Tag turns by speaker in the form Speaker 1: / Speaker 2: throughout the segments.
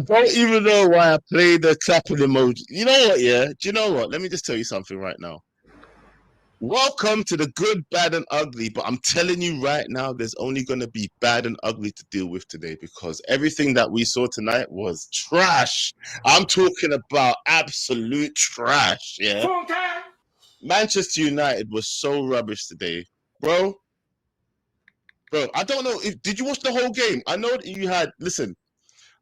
Speaker 1: don't even know why I played the clapping emoji. You know what, yeah? Do you know what? Let me just tell you something right now. Welcome to the good, bad, and ugly. But I'm telling you right now, there's only going to be bad and ugly to deal with today because everything that we saw tonight was trash. I'm talking about absolute trash, yeah? Manchester United was so rubbish today. Bro, I don't know. Did you watch the whole game? I know that you had, listen,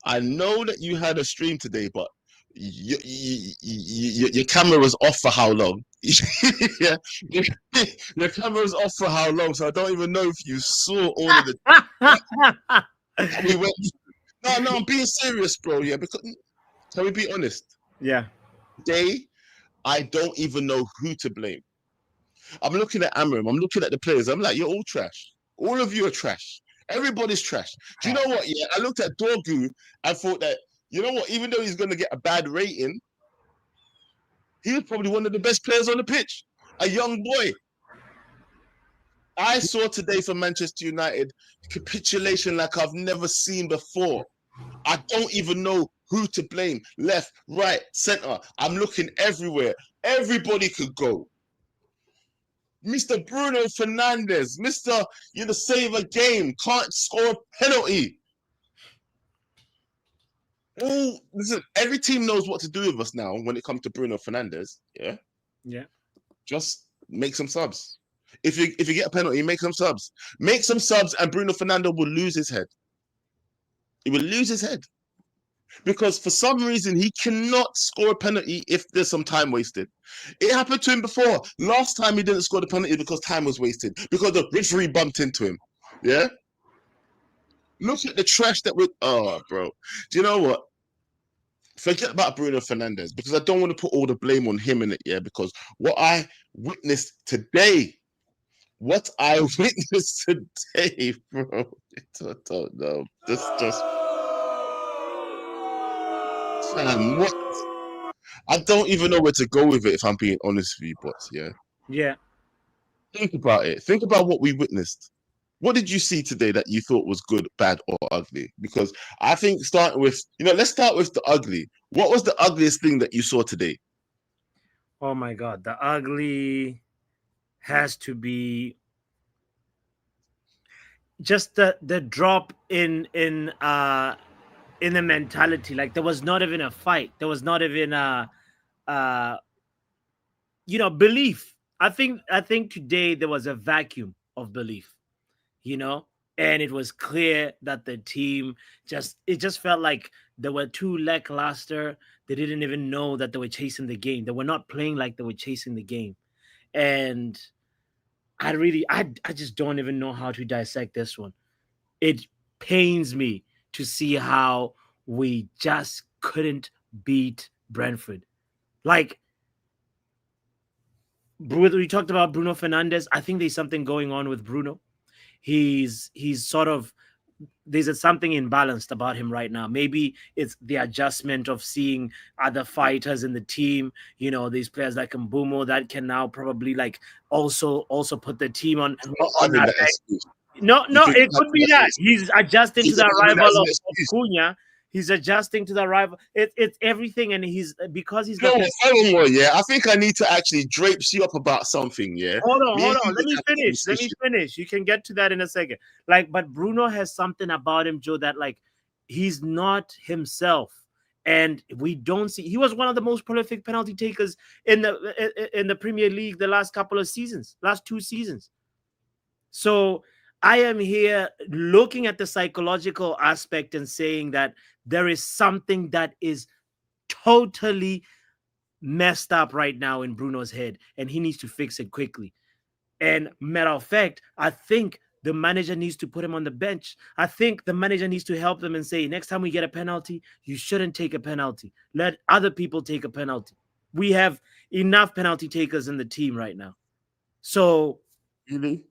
Speaker 1: I know that you had a stream today, but your camera was off for how long? Yeah, your camera was off for how long? So I don't even know if you saw all of the. We went. No, I'm being serious, bro. Yeah, because can we be honest?
Speaker 2: Yeah.
Speaker 1: Today, I don't even know who to blame. I'm looking at Amorim. I'm looking at the players. I'm like, you're all trash. All of you are trash. Everybody's trash. Do you know what? Yeah, I looked at Dorgu and thought that, you know what? Even though he's going to get a bad rating, he was probably one of the best players on the pitch. A young boy. I saw today for Manchester United capitulation like I've never seen before. I don't even know who to blame. Left, right, centre. I'm looking everywhere. Everybody could go. Mr. Bruno Fernandes, Mr. You're the save a game, can't score a penalty. Oh, listen, every team knows what to do with us now when it comes to Bruno Fernandes. Yeah.
Speaker 2: Yeah.
Speaker 1: Just make some subs. If you get a penalty, make some subs. Make some subs, and Bruno Fernandes will lose his head. He will lose his head. Because for some reason he cannot score a penalty if there's some time wasted. It happened to him before. Last time he didn't score the penalty because time was wasted. Because the referee bumped into him. Yeah? Look at the trash that we're... Oh, bro. Do you know what? Forget about Bruno Fernandes because I don't want to put all the blame on him in it, yeah? Because what I witnessed today, bro, I don't know. This just... what? I don't even know where to go with it if I'm being honest with you, bots, yeah?
Speaker 2: Yeah.
Speaker 1: Think about it. Think about what we witnessed. What did you see today that you thought was good, bad, or ugly? Because I think starting with, let's start with the ugly. What was the ugliest thing that you saw today?
Speaker 2: Oh my God. The ugly has to be just the drop in the mentality. Like there was not even a fight. There was not even belief. I think today there was a vacuum of belief, and it was clear that the team just felt like they were too lackluster. They didn't even know that they were chasing the game. They were not playing like they were chasing the game. And I just don't even know how to dissect this one. It pains me to see how we just couldn't beat Brentford. Like, we talked about Bruno Fernandes. I think there's something going on with Bruno. He's sort of, there's something imbalanced about him right now. Maybe it's the adjustment of seeing other fighters in the team. These players like Mbumo that can now probably like also put the team on that. No, it could be that he's adjusting to the arrival of Cunha. He's adjusting to the arrival. It's everything, and because he's got.
Speaker 1: Yeah, I think I need to actually drape you up about something. Yeah,
Speaker 2: hold on. Let me finish. You can get to that in a second. But Bruno has something about him, Joe, that like he's not himself, and we don't see. He was one of the most prolific penalty takers in the Premier League the last 2 seasons. So I am here looking at the psychological aspect and saying that there is something that is totally messed up right now in Bruno's head, and he needs to fix it quickly. And matter of fact, I think the manager needs to put him on the bench. I think the manager needs to help them and say, next time we get a penalty, you shouldn't take a penalty. Let other people take a penalty. We have enough penalty takers in the team right now. So...
Speaker 1: Really?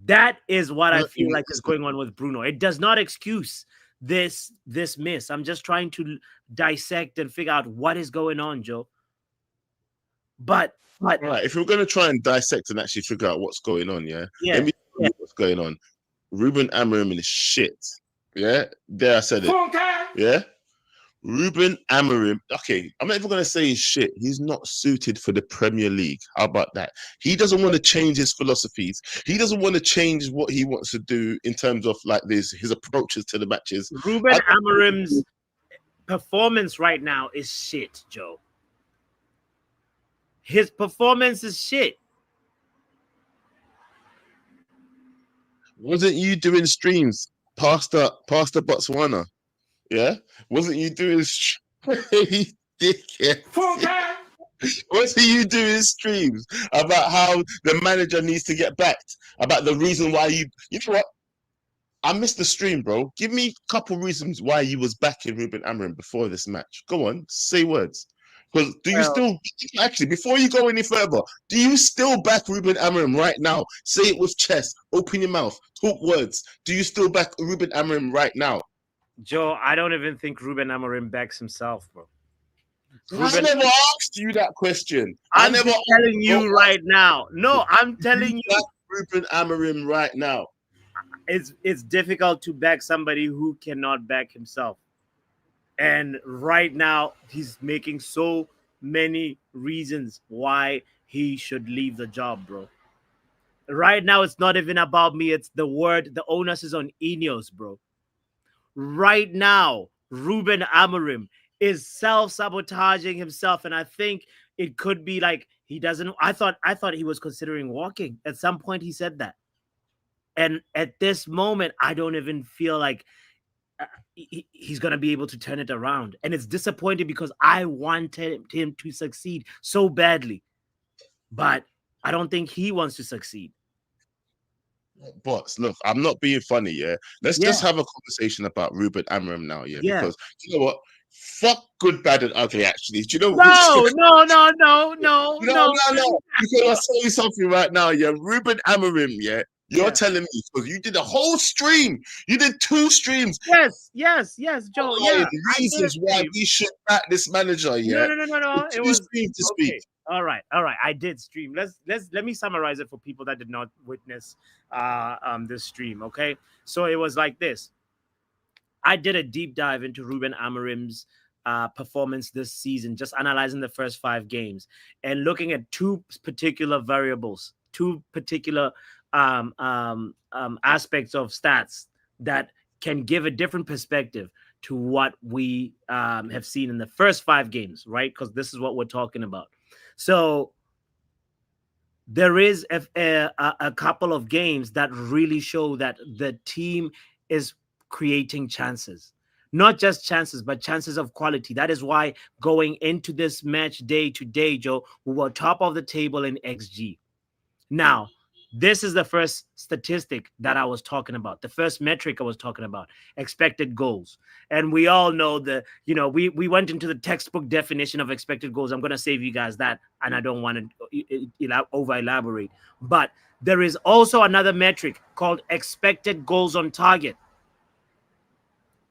Speaker 2: That is what I feel like is going on with Bruno. It does not excuse this miss. I'm just trying to dissect and figure out what is going on, Joe. But
Speaker 1: right, if we're going to try and dissect and actually figure out what's going on, let me tell you what's going on. Ruben Amorim is shit. Yeah, there I said it. Yeah, Ruben Amorim, okay, I'm not even going to say he's shit. He's not suited for the Premier League. How about that? He doesn't want to change his philosophies. He doesn't want to change what he wants to do in terms of like this, his approaches to the matches.
Speaker 2: Ruben Amorim's performance right now is shit, Joe. His performance is shit.
Speaker 1: Wasn't you doing streams past the Botswana? Yeah, wasn't you doing? Dickhead. Wasn't you doing streams about how the manager needs to get backed? About the reason why you know what? I missed the stream, bro. Give me a couple reasons why you was backing Ruben Amorim before this match. Go on, say words. Because do you still actually before you go any further, do you still back Ruben Amorim right now? Say it with chest, open your mouth, talk words. Do you still back Ruben Amorim right now?
Speaker 2: Joe, I don't even think Ruben Amorim backs himself, bro.
Speaker 1: I never asked you that question.
Speaker 2: I'm never telling you right now. No, I'm telling you.
Speaker 1: Ruben Amorim right now.
Speaker 2: It's difficult to back somebody who cannot back himself. And right now, he's making so many reasons why he should leave the job, bro. Right now, it's not even about me. It's the word. The onus is on Ineos, bro. Right now, Ruben Amorim is self-sabotaging himself. And I think it could be like he doesn't. I thought he was considering walking. At some point, he said that. And at this moment, I don't even feel like he's going to be able to turn it around. And it's disappointing because I wanted him to succeed so badly. But I don't think he wants to succeed.
Speaker 1: But look, I'm not being funny, yeah? Let's just have a conversation about Ruben Amorim now, yeah? Because you know what? Fuck good, bad, and ugly, actually. Do you know
Speaker 2: No.
Speaker 1: Because I'll tell you something right now, yeah? Ruben Amorim, yeah? You're telling me because you did a whole stream. You did 2 streams.
Speaker 2: Yes, Joe. Yeah.
Speaker 1: Reasons why we should back this manager. Yeah.
Speaker 2: No.
Speaker 1: It was streams to speak.
Speaker 2: All right. I did stream. Let me summarize it for people that did not witness this stream. Okay. So it was like this. I did a deep dive into Ruben Amorim's performance this season, just analyzing the first 5 games and looking at 2 particular variables, 2 particular aspects of stats that can give a different perspective to what we have seen in the first 5 games, right? Because this is what we're talking about. So there is a couple of games that really show that the team is creating chances. Not just chances, but chances of quality. That is why going into this match day to day, Joe, we were top of the table in XG. Now, this is the first statistic that I was talking about. The first metric I was talking about, expected goals. And we all know we went into the textbook definition of expected goals. I'm going to save you guys that, and I don't want to over elaborate. But there is also another metric called expected goals on target.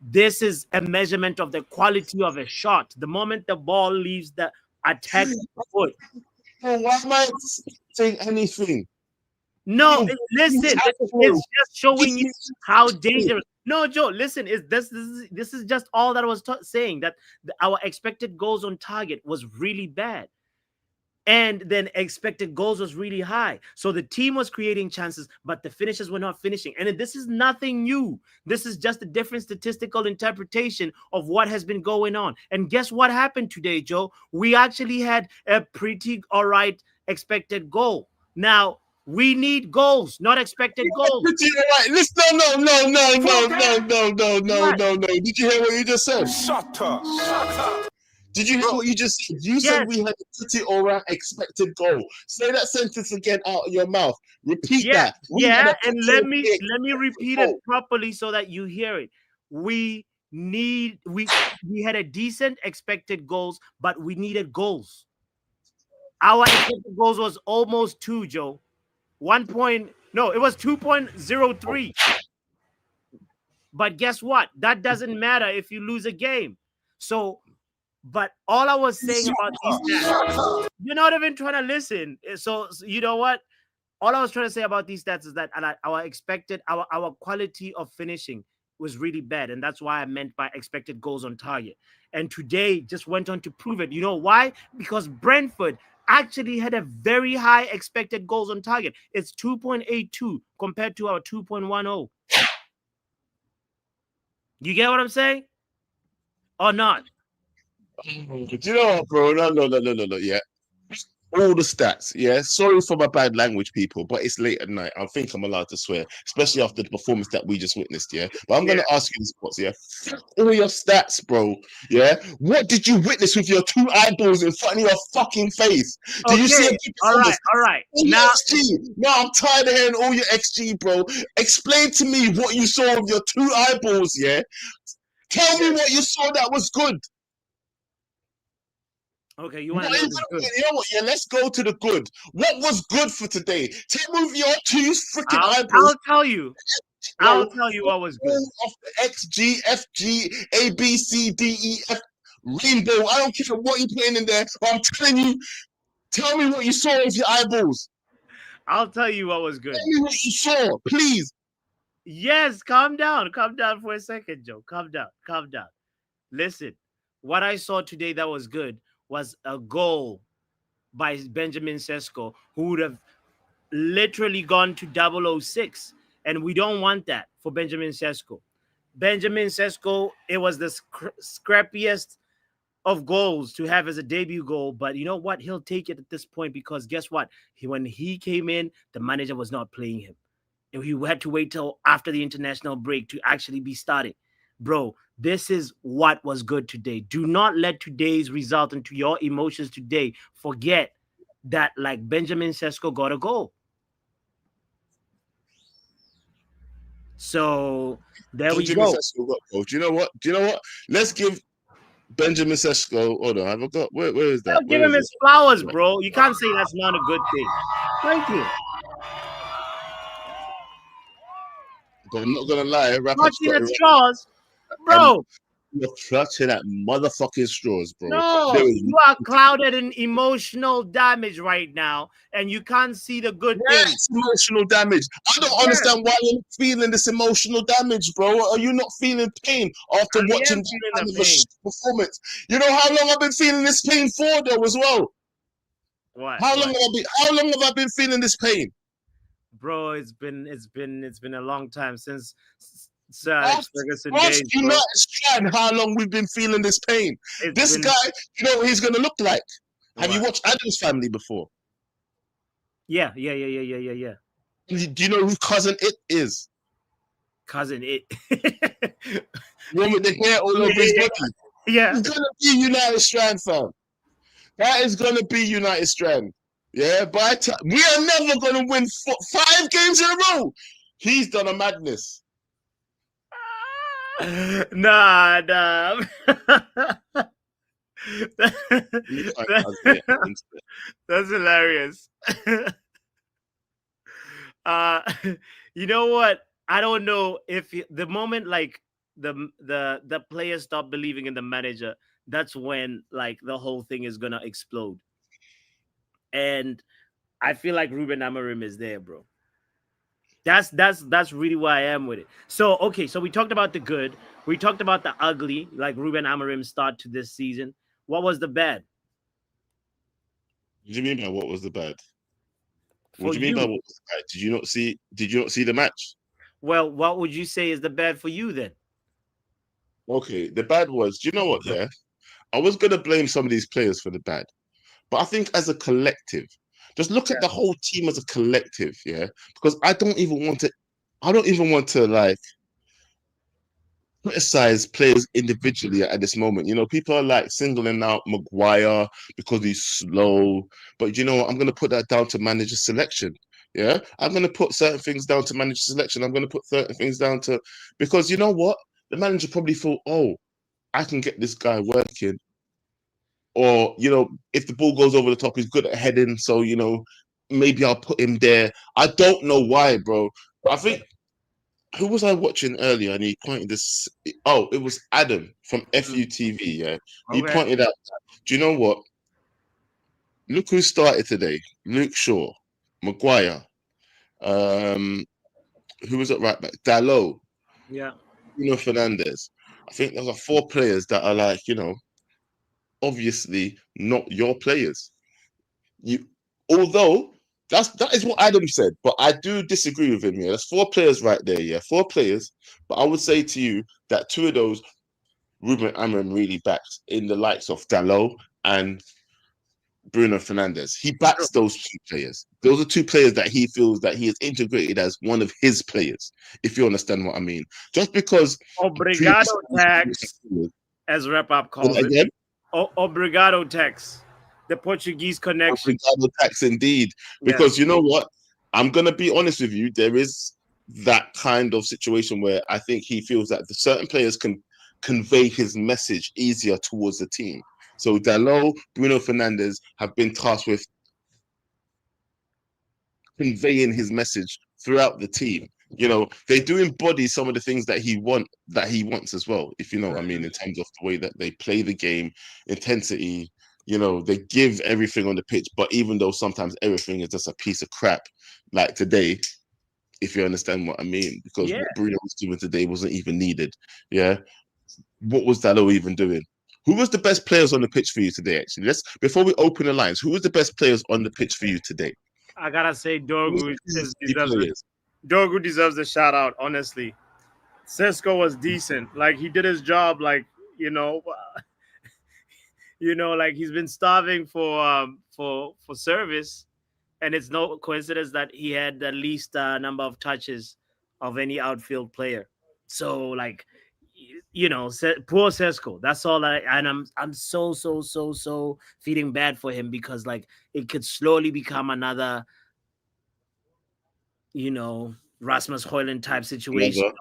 Speaker 2: This is a measurement of the quality of a shot. The moment the ball leaves the attack foot.
Speaker 1: Why am I saying anything?
Speaker 2: No, listen, it's just showing you how dangerous. No, Joe, listen, this is just all that I was saying, that our expected goals on target was really bad. And then expected goals was really high. So the team was creating chances, but the finishers were not finishing. And this is nothing new. This is just a different statistical interpretation of what has been going on. And guess what happened today, Joe? We actually had a pretty all right expected goal. Now, we need goals, not expected goals.
Speaker 1: Right. Listen, no. Did you hear what you just said? Shut up. Did you hear what you just said? You said we had a pretty all right expected goal. Say that sentence again out of your mouth. Repeat that.
Speaker 2: And let me repeat it properly so that you hear it. We had a decent expected goals, but we needed goals. Our expected goals was almost 2, Joe. It was 2.03. But guess what? That doesn't matter if you lose a game. So, but all I was saying about these stats, you're not even trying to listen. So you know what? All I was trying to say about these stats is that our quality of finishing was really bad, and that's why I meant by expected goals on target. And today just went on to prove it. You know why? Because Brentford actually had a very high expected goals on target. It's 2.82 compared to our 2.10. You get what I'm saying? Or not?
Speaker 1: Do you know what, bro? No. Yeah, all the stats. Yeah, sorry for my bad language, people, but it's late at night. I think I'm allowed to swear, especially after the performance that we just witnessed. Yeah, but I'm
Speaker 2: Yeah.
Speaker 1: gonna ask you this, Spots. Yeah, all your stats, bro. Yeah, what did you witness with your two eyeballs in front of your fucking face? Do you see a
Speaker 2: Okay.
Speaker 1: big
Speaker 2: All right.
Speaker 1: performance?
Speaker 2: All right.
Speaker 1: All your
Speaker 2: Now,
Speaker 1: XG. No, I'm tired of hearing all your XG, bro. Explain to me what you saw with your two eyeballs. Yeah, tell me
Speaker 2: yes.
Speaker 1: what you saw that was good.
Speaker 2: Okay, you want
Speaker 1: Not
Speaker 2: to know
Speaker 1: even,
Speaker 2: the good.
Speaker 1: you know what? Yeah, let's go to the good. What was good for today? Tell me with your two freaking
Speaker 2: I'll
Speaker 1: eyeballs.
Speaker 2: I'll tell you. I'll
Speaker 1: No,
Speaker 2: tell you what was good.
Speaker 1: all of the X, G, F, G, A, B, C, D, E, F, rainbow. I don't care what you're putting in there, but I'm telling you, tell me what you saw with your eyeballs.
Speaker 2: I'll tell you what was
Speaker 1: Tell
Speaker 2: good.
Speaker 1: me what you saw, please.
Speaker 2: Yes, calm down. Calm down for a second, Joe. Calm down. Calm down. Listen, what I saw today that was good was a goal by Benjamin Sesko, who would have literally gone to 006. And we don't want that for Benjamin Sesko. Benjamin Sesko, it was the scrappiest of goals to have as a debut goal. But you know what? He'll take it at this point because guess what? When he came in, the manager was not playing him. And he had to wait till after the international break to actually be starting. Bro, this is what was good today. Do not let today's result into your emotions today forget that like Benjamin Sesko got a goal. So there we
Speaker 1: Benjamin
Speaker 2: go.
Speaker 1: Sesko got gold. Do you know what? Do you know what? Let's give Benjamin Sesko. Hold on, have I got where is that?
Speaker 2: Give
Speaker 1: Where
Speaker 2: him
Speaker 1: is it?
Speaker 2: his flowers, bro. You can't say that's not a good thing. Thank you.
Speaker 1: But I'm not gonna lie, wrap up
Speaker 2: Clutching
Speaker 1: Scotty.
Speaker 2: at straws,
Speaker 1: I'm
Speaker 2: bro.
Speaker 1: You're clutching at motherfucking straws, bro. There
Speaker 2: No,
Speaker 1: is
Speaker 2: you are clouded in emotional damage right now, and you can't see the good things.
Speaker 1: yes, emotional damage. I don't
Speaker 2: Yes,
Speaker 1: understand why you're feeling this emotional damage, bro. Are you not feeling pain after
Speaker 2: I
Speaker 1: watching
Speaker 2: am
Speaker 1: that
Speaker 2: feeling the
Speaker 1: kind of a
Speaker 2: pain.
Speaker 1: performance? You know how long I've been feeling this pain for, though, as well.
Speaker 2: What?
Speaker 1: How long
Speaker 2: What?
Speaker 1: have I been? How long have I been feeling this pain?
Speaker 2: Bro, it's been a long time since Sir Alex
Speaker 1: Ask,
Speaker 2: Ferguson
Speaker 1: ask
Speaker 2: days, bro.
Speaker 1: United Strand how long we've been feeling this pain.
Speaker 2: It's
Speaker 1: This
Speaker 2: been
Speaker 1: guy, you know what he's gonna look like. Have you
Speaker 2: what?
Speaker 1: watched Adam's Family before?
Speaker 2: Yeah.
Speaker 1: Do you know who cousin it is?
Speaker 2: Cousin it.
Speaker 1: One with the hair all over his
Speaker 2: Yeah,
Speaker 1: body.
Speaker 2: yeah.
Speaker 1: He's gonna be United Strand, fam. That is gonna be United Strand. Yeah, we are never gonna win 5 games in a row. He's done a madness.
Speaker 2: Nah.
Speaker 1: Yeah,
Speaker 2: That's hilarious. uh you know what? I don't know if the moment like the players stop believing in the manager, that's when like the whole thing is gonna explode. And I feel like Ruben Amorim is there, bro. That's really where I am with it. So okay, so we talked about the good, we talked about the ugly, like Ruben Amorim start to this season. What was the bad
Speaker 1: What do you mean by what was the bad? What
Speaker 2: for
Speaker 1: do you mean by
Speaker 2: you?
Speaker 1: what was the bad? Did you not see? Did you not see the match?
Speaker 2: Well, what would you say is the bad for you then?
Speaker 1: Okay, the bad was. Do you know what? Yeah, I was gonna blame some of these players for the bad, but I think as a collective, just look at the whole team as a collective. Yeah, because I don't even want to. I don't even want to like criticize players individually at this moment. You know, people are like singling out Maguire because he's slow, but you know what? I'm going to put that down to manager selection. Yeah, I'm going to put certain things down to manager selection. I'm going to put certain things down to because you know what? The manager probably thought, oh, I can get this guy working, or you know, if the ball goes over the top, he's good at heading. So you know, maybe I'll put him there. I don't know why, bro. I think who was I watching earlier? And he pointed this. Oh, it was Adam from FUTV. Yeah, he
Speaker 2: Okay.
Speaker 1: pointed out. Do you know what? Look who started today. Luke Shaw, Maguire. Um, who was it right back? Dalot.
Speaker 2: Yeah.
Speaker 1: Bruno Fernandes. I think those are 4 players that are like, obviously not your players. You, although that is what Adam said, but I do disagree with him. Yeah, there's 4 players right there. Yeah, 4 players. But I would say to you that 2 of those Ruben Amorim really backs in the likes of Dalot and Bruno Fernandes. He backs those 2 players. Those are 2 players that he feels that he has integrated as one of his players, if you understand what I mean. Just because
Speaker 2: Obrigado tax, as Rep Up calls it.
Speaker 1: Again?
Speaker 2: Obrigado tax, the Portuguese connection.
Speaker 1: Obrigado tax indeed. Because you know what? I'm going to be honest with you. There is that kind of situation where I think he feels that the certain players can convey his message easier towards the team. So Dalot, Bruno Fernandes have been tasked with conveying his message throughout the team. They do embody some of the things that he wants as well, if you know what I mean, in terms of the way that they play the game, intensity. They give everything on the pitch, but even though sometimes everything is just a piece of crap, like today, if you understand what I mean, because what Bruno was doing today wasn't even needed. Yeah. What was Dalot even doing? Who was the best players on the pitch for you today? Actually, before we open the lines, who was the best players on the pitch for you today?
Speaker 2: I gotta say, Dorgu deserves a shout out. Honestly, Sesko was decent. Like he did his job. Like like he's been starving for service, and it's no coincidence that he had the least number of touches of any outfield player. So like, poor Sesko. That's all. I'm so feeling bad for him because like it could slowly become another, Rasmus Højlund type situation.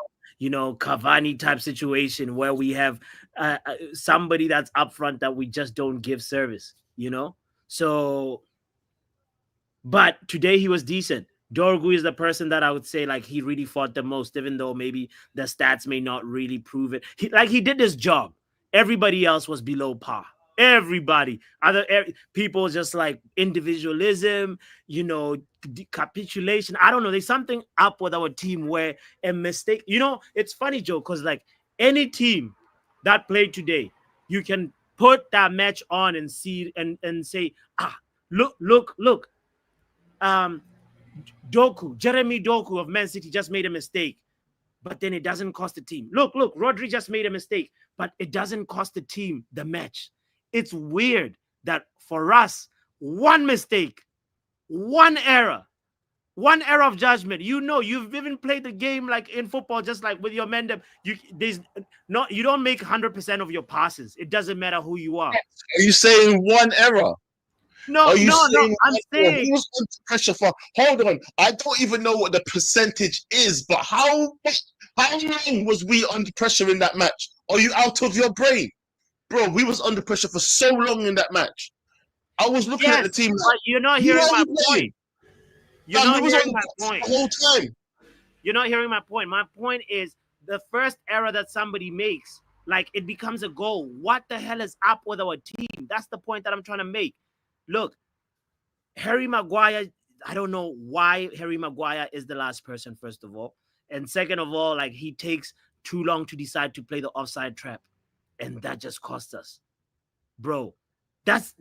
Speaker 2: Cavani type situation where we have somebody that's up front that we just don't give service. So. But today he was decent. Dorgu is the person that I would say like he really fought the most, even though maybe the stats may not really prove it. He did his job. Everybody else was below par. Everybody, people just like individualism, capitulation. I don't know. There's something up with our team where a mistake. It's funny, Joe, because like any team that played today, you can put that match on and see and say, look. Jeremy Doku of Man City just made a mistake, but then it doesn't cost the team. Look, Rodri just made a mistake, but it doesn't cost the team the match. It's weird that for us, one mistake, one error of judgment. You've even played the game like in football, just like with your men. You don't make 100% of your passes. It doesn't matter who you are.
Speaker 1: Are you saying one error?
Speaker 2: No, I'm saying
Speaker 1: he was under pressure for. Hold on, I don't even know what the percentage is, but how long was we under pressure in that match? Are you out of your brain, bro? We was under pressure for so long in that match. I was looking at the team.
Speaker 2: But you're not hearing my point. You're not hearing my point
Speaker 1: the whole time.
Speaker 2: You're not hearing my point. My point is the first error that somebody makes, like it becomes a goal. What the hell is up with our team? That's the point that I'm trying to make. Look, Harry Maguire, I don't know why Harry Maguire is the last person, first of all. And second of all, like he takes too long to decide to play the offside trap. And that just cost us. Bro, it's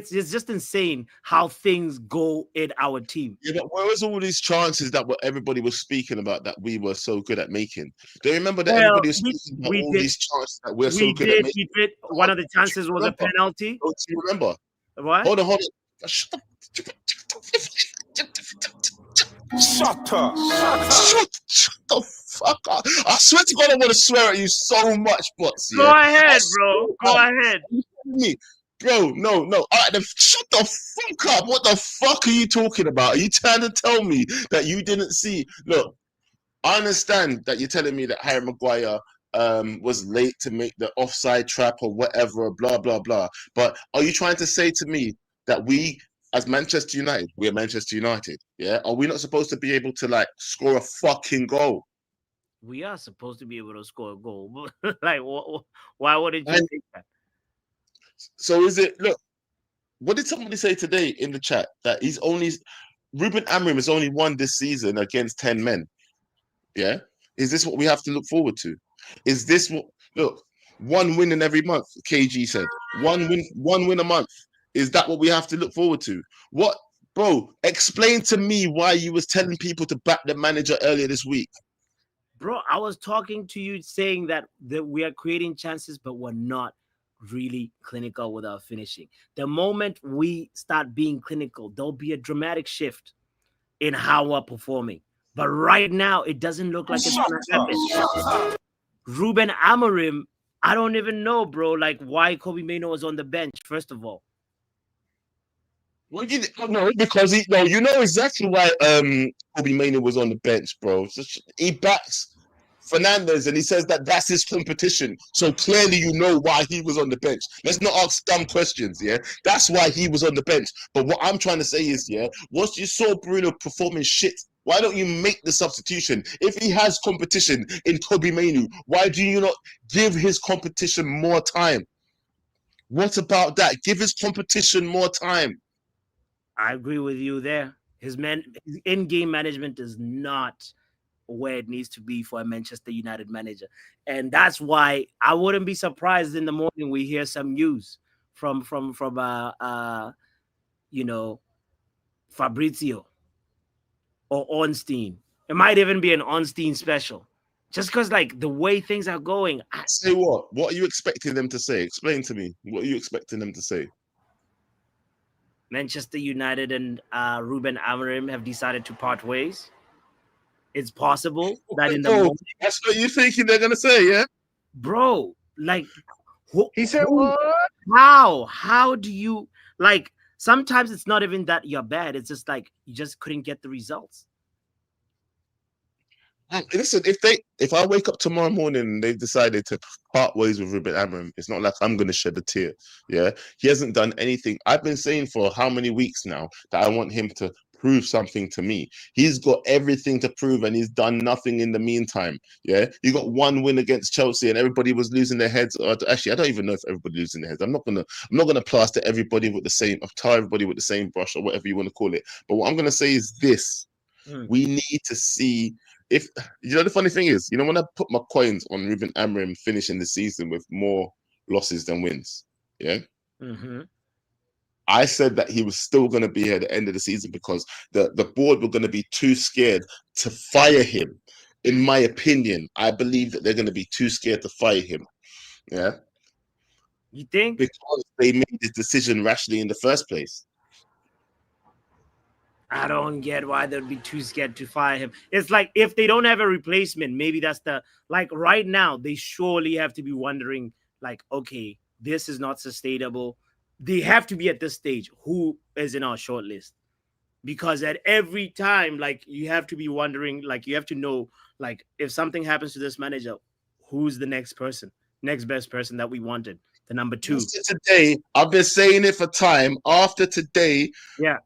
Speaker 2: just insane how things go in our team.
Speaker 1: Yeah, but where was all these chances that everybody was speaking about that we were so good at making? Do you remember that everybody was speaking about all these chances that we're so good at making?
Speaker 2: One of the chances was a penalty.
Speaker 1: Don't you remember?
Speaker 2: What?
Speaker 1: Hold on.
Speaker 3: Shut
Speaker 1: the fuck up. I swear to God, I want to swear at you so much, Bots.
Speaker 2: Go ahead, bro. Go ahead.
Speaker 1: Bro, no. All right, then shut the fuck up. What the fuck are you talking about? Are you trying to tell me that you didn't see? Look, I understand that you're telling me that Harry Maguire was late to make the offside trap or whatever, blah, blah, blah. But are you trying to say to me that we, as Manchester United, we're Manchester United, yeah? Are we not supposed to be able to, like, score a fucking goal?
Speaker 2: We are supposed to be able to score a goal. Like, why wouldn't you think that?
Speaker 1: So is it, look, what did somebody say today in the chat? That Ruben Amorim has only won this season against 10 men, yeah? Is this what we have to look forward to? Is this what look? One win in every month, KG said. One win a month. Is that what we have to look forward to? What, bro? Explain to me why you was telling people to back the manager earlier this week.
Speaker 2: Bro, I was talking to you saying that we are creating chances, but we're not really clinical with our finishing. The moment we start being clinical, there'll be a dramatic shift in how we're performing. But right now, it doesn't look like it's going to happen. Ruben Amorim, I don't even know, bro, like why Kobe Mainoo was on the bench, first of all.
Speaker 1: Well, no, because you know exactly why Kobe Mainoo was on the bench, bro. He backs Fernandez and he says that that's his competition. So clearly you know why he was on the bench. Let's not ask dumb questions, yeah? That's why he was on the bench. But what I'm trying to say is, yeah, once you saw Bruno performing shit, why don't you make the substitution? If he has competition in Kobe Mainoo, why do you not give his competition more time? What about that? Give his competition more time.
Speaker 2: I agree with you there. His in-game management is not where it needs to be for a Manchester United manager. And that's why I wouldn't be surprised in the morning we hear some news from Fabrizio or Ornstein. It might even be an Ornstein special. Just because, like, the way things are going.
Speaker 1: Say what? What are you expecting them to say? Explain to me. What are you expecting them to say?
Speaker 2: Manchester United and Ruben Amorim have decided to part ways. It's possible that in the moment,
Speaker 1: that's what you're thinking they're gonna say, yeah,
Speaker 2: bro. Like,
Speaker 3: he said, "What?
Speaker 2: How do you like?" Sometimes it's not even that you're bad. It's just like you just couldn't get the results.
Speaker 1: Listen, if I wake up tomorrow morning and they've decided to part ways with Ruben Amorim, it's not like I'm gonna shed a tear. Yeah, he hasn't done anything. I've been saying for how many weeks now that I want him to prove something to me. He's got everything to prove, and he's done nothing in the meantime. Yeah, you got one win against Chelsea, and everybody was losing their heads. Actually, I don't even know if everybody losing their heads. I'm not gonna plaster everybody with the same, tar everybody with the same brush or whatever you want to call it. But what I'm gonna say is this: we need to see. If you know, the funny thing is, when I put my coins on Ruben Amorim finishing the season with more losses than wins, yeah, I said that he was still going to be here at the end of the season because the board were going to be too scared to fire him. In my opinion, I believe that they're going to be too scared to fire him. Yeah,
Speaker 2: you think?
Speaker 1: Because they made this decision rashly in the first place.
Speaker 2: I don't get why they'd be too scared to fire him. It's like if they don't have a replacement, maybe that's like right now, they surely have to be wondering, like, okay, this is not sustainable. They have to be at this stage. Who is in our short list? Because at every time, like, you have to be wondering, like, you have to know, like, if something happens to this manager, who's the next best person that we wanted, the number 2.
Speaker 1: Today, I've been saying it for time. After today,
Speaker 2: yeah.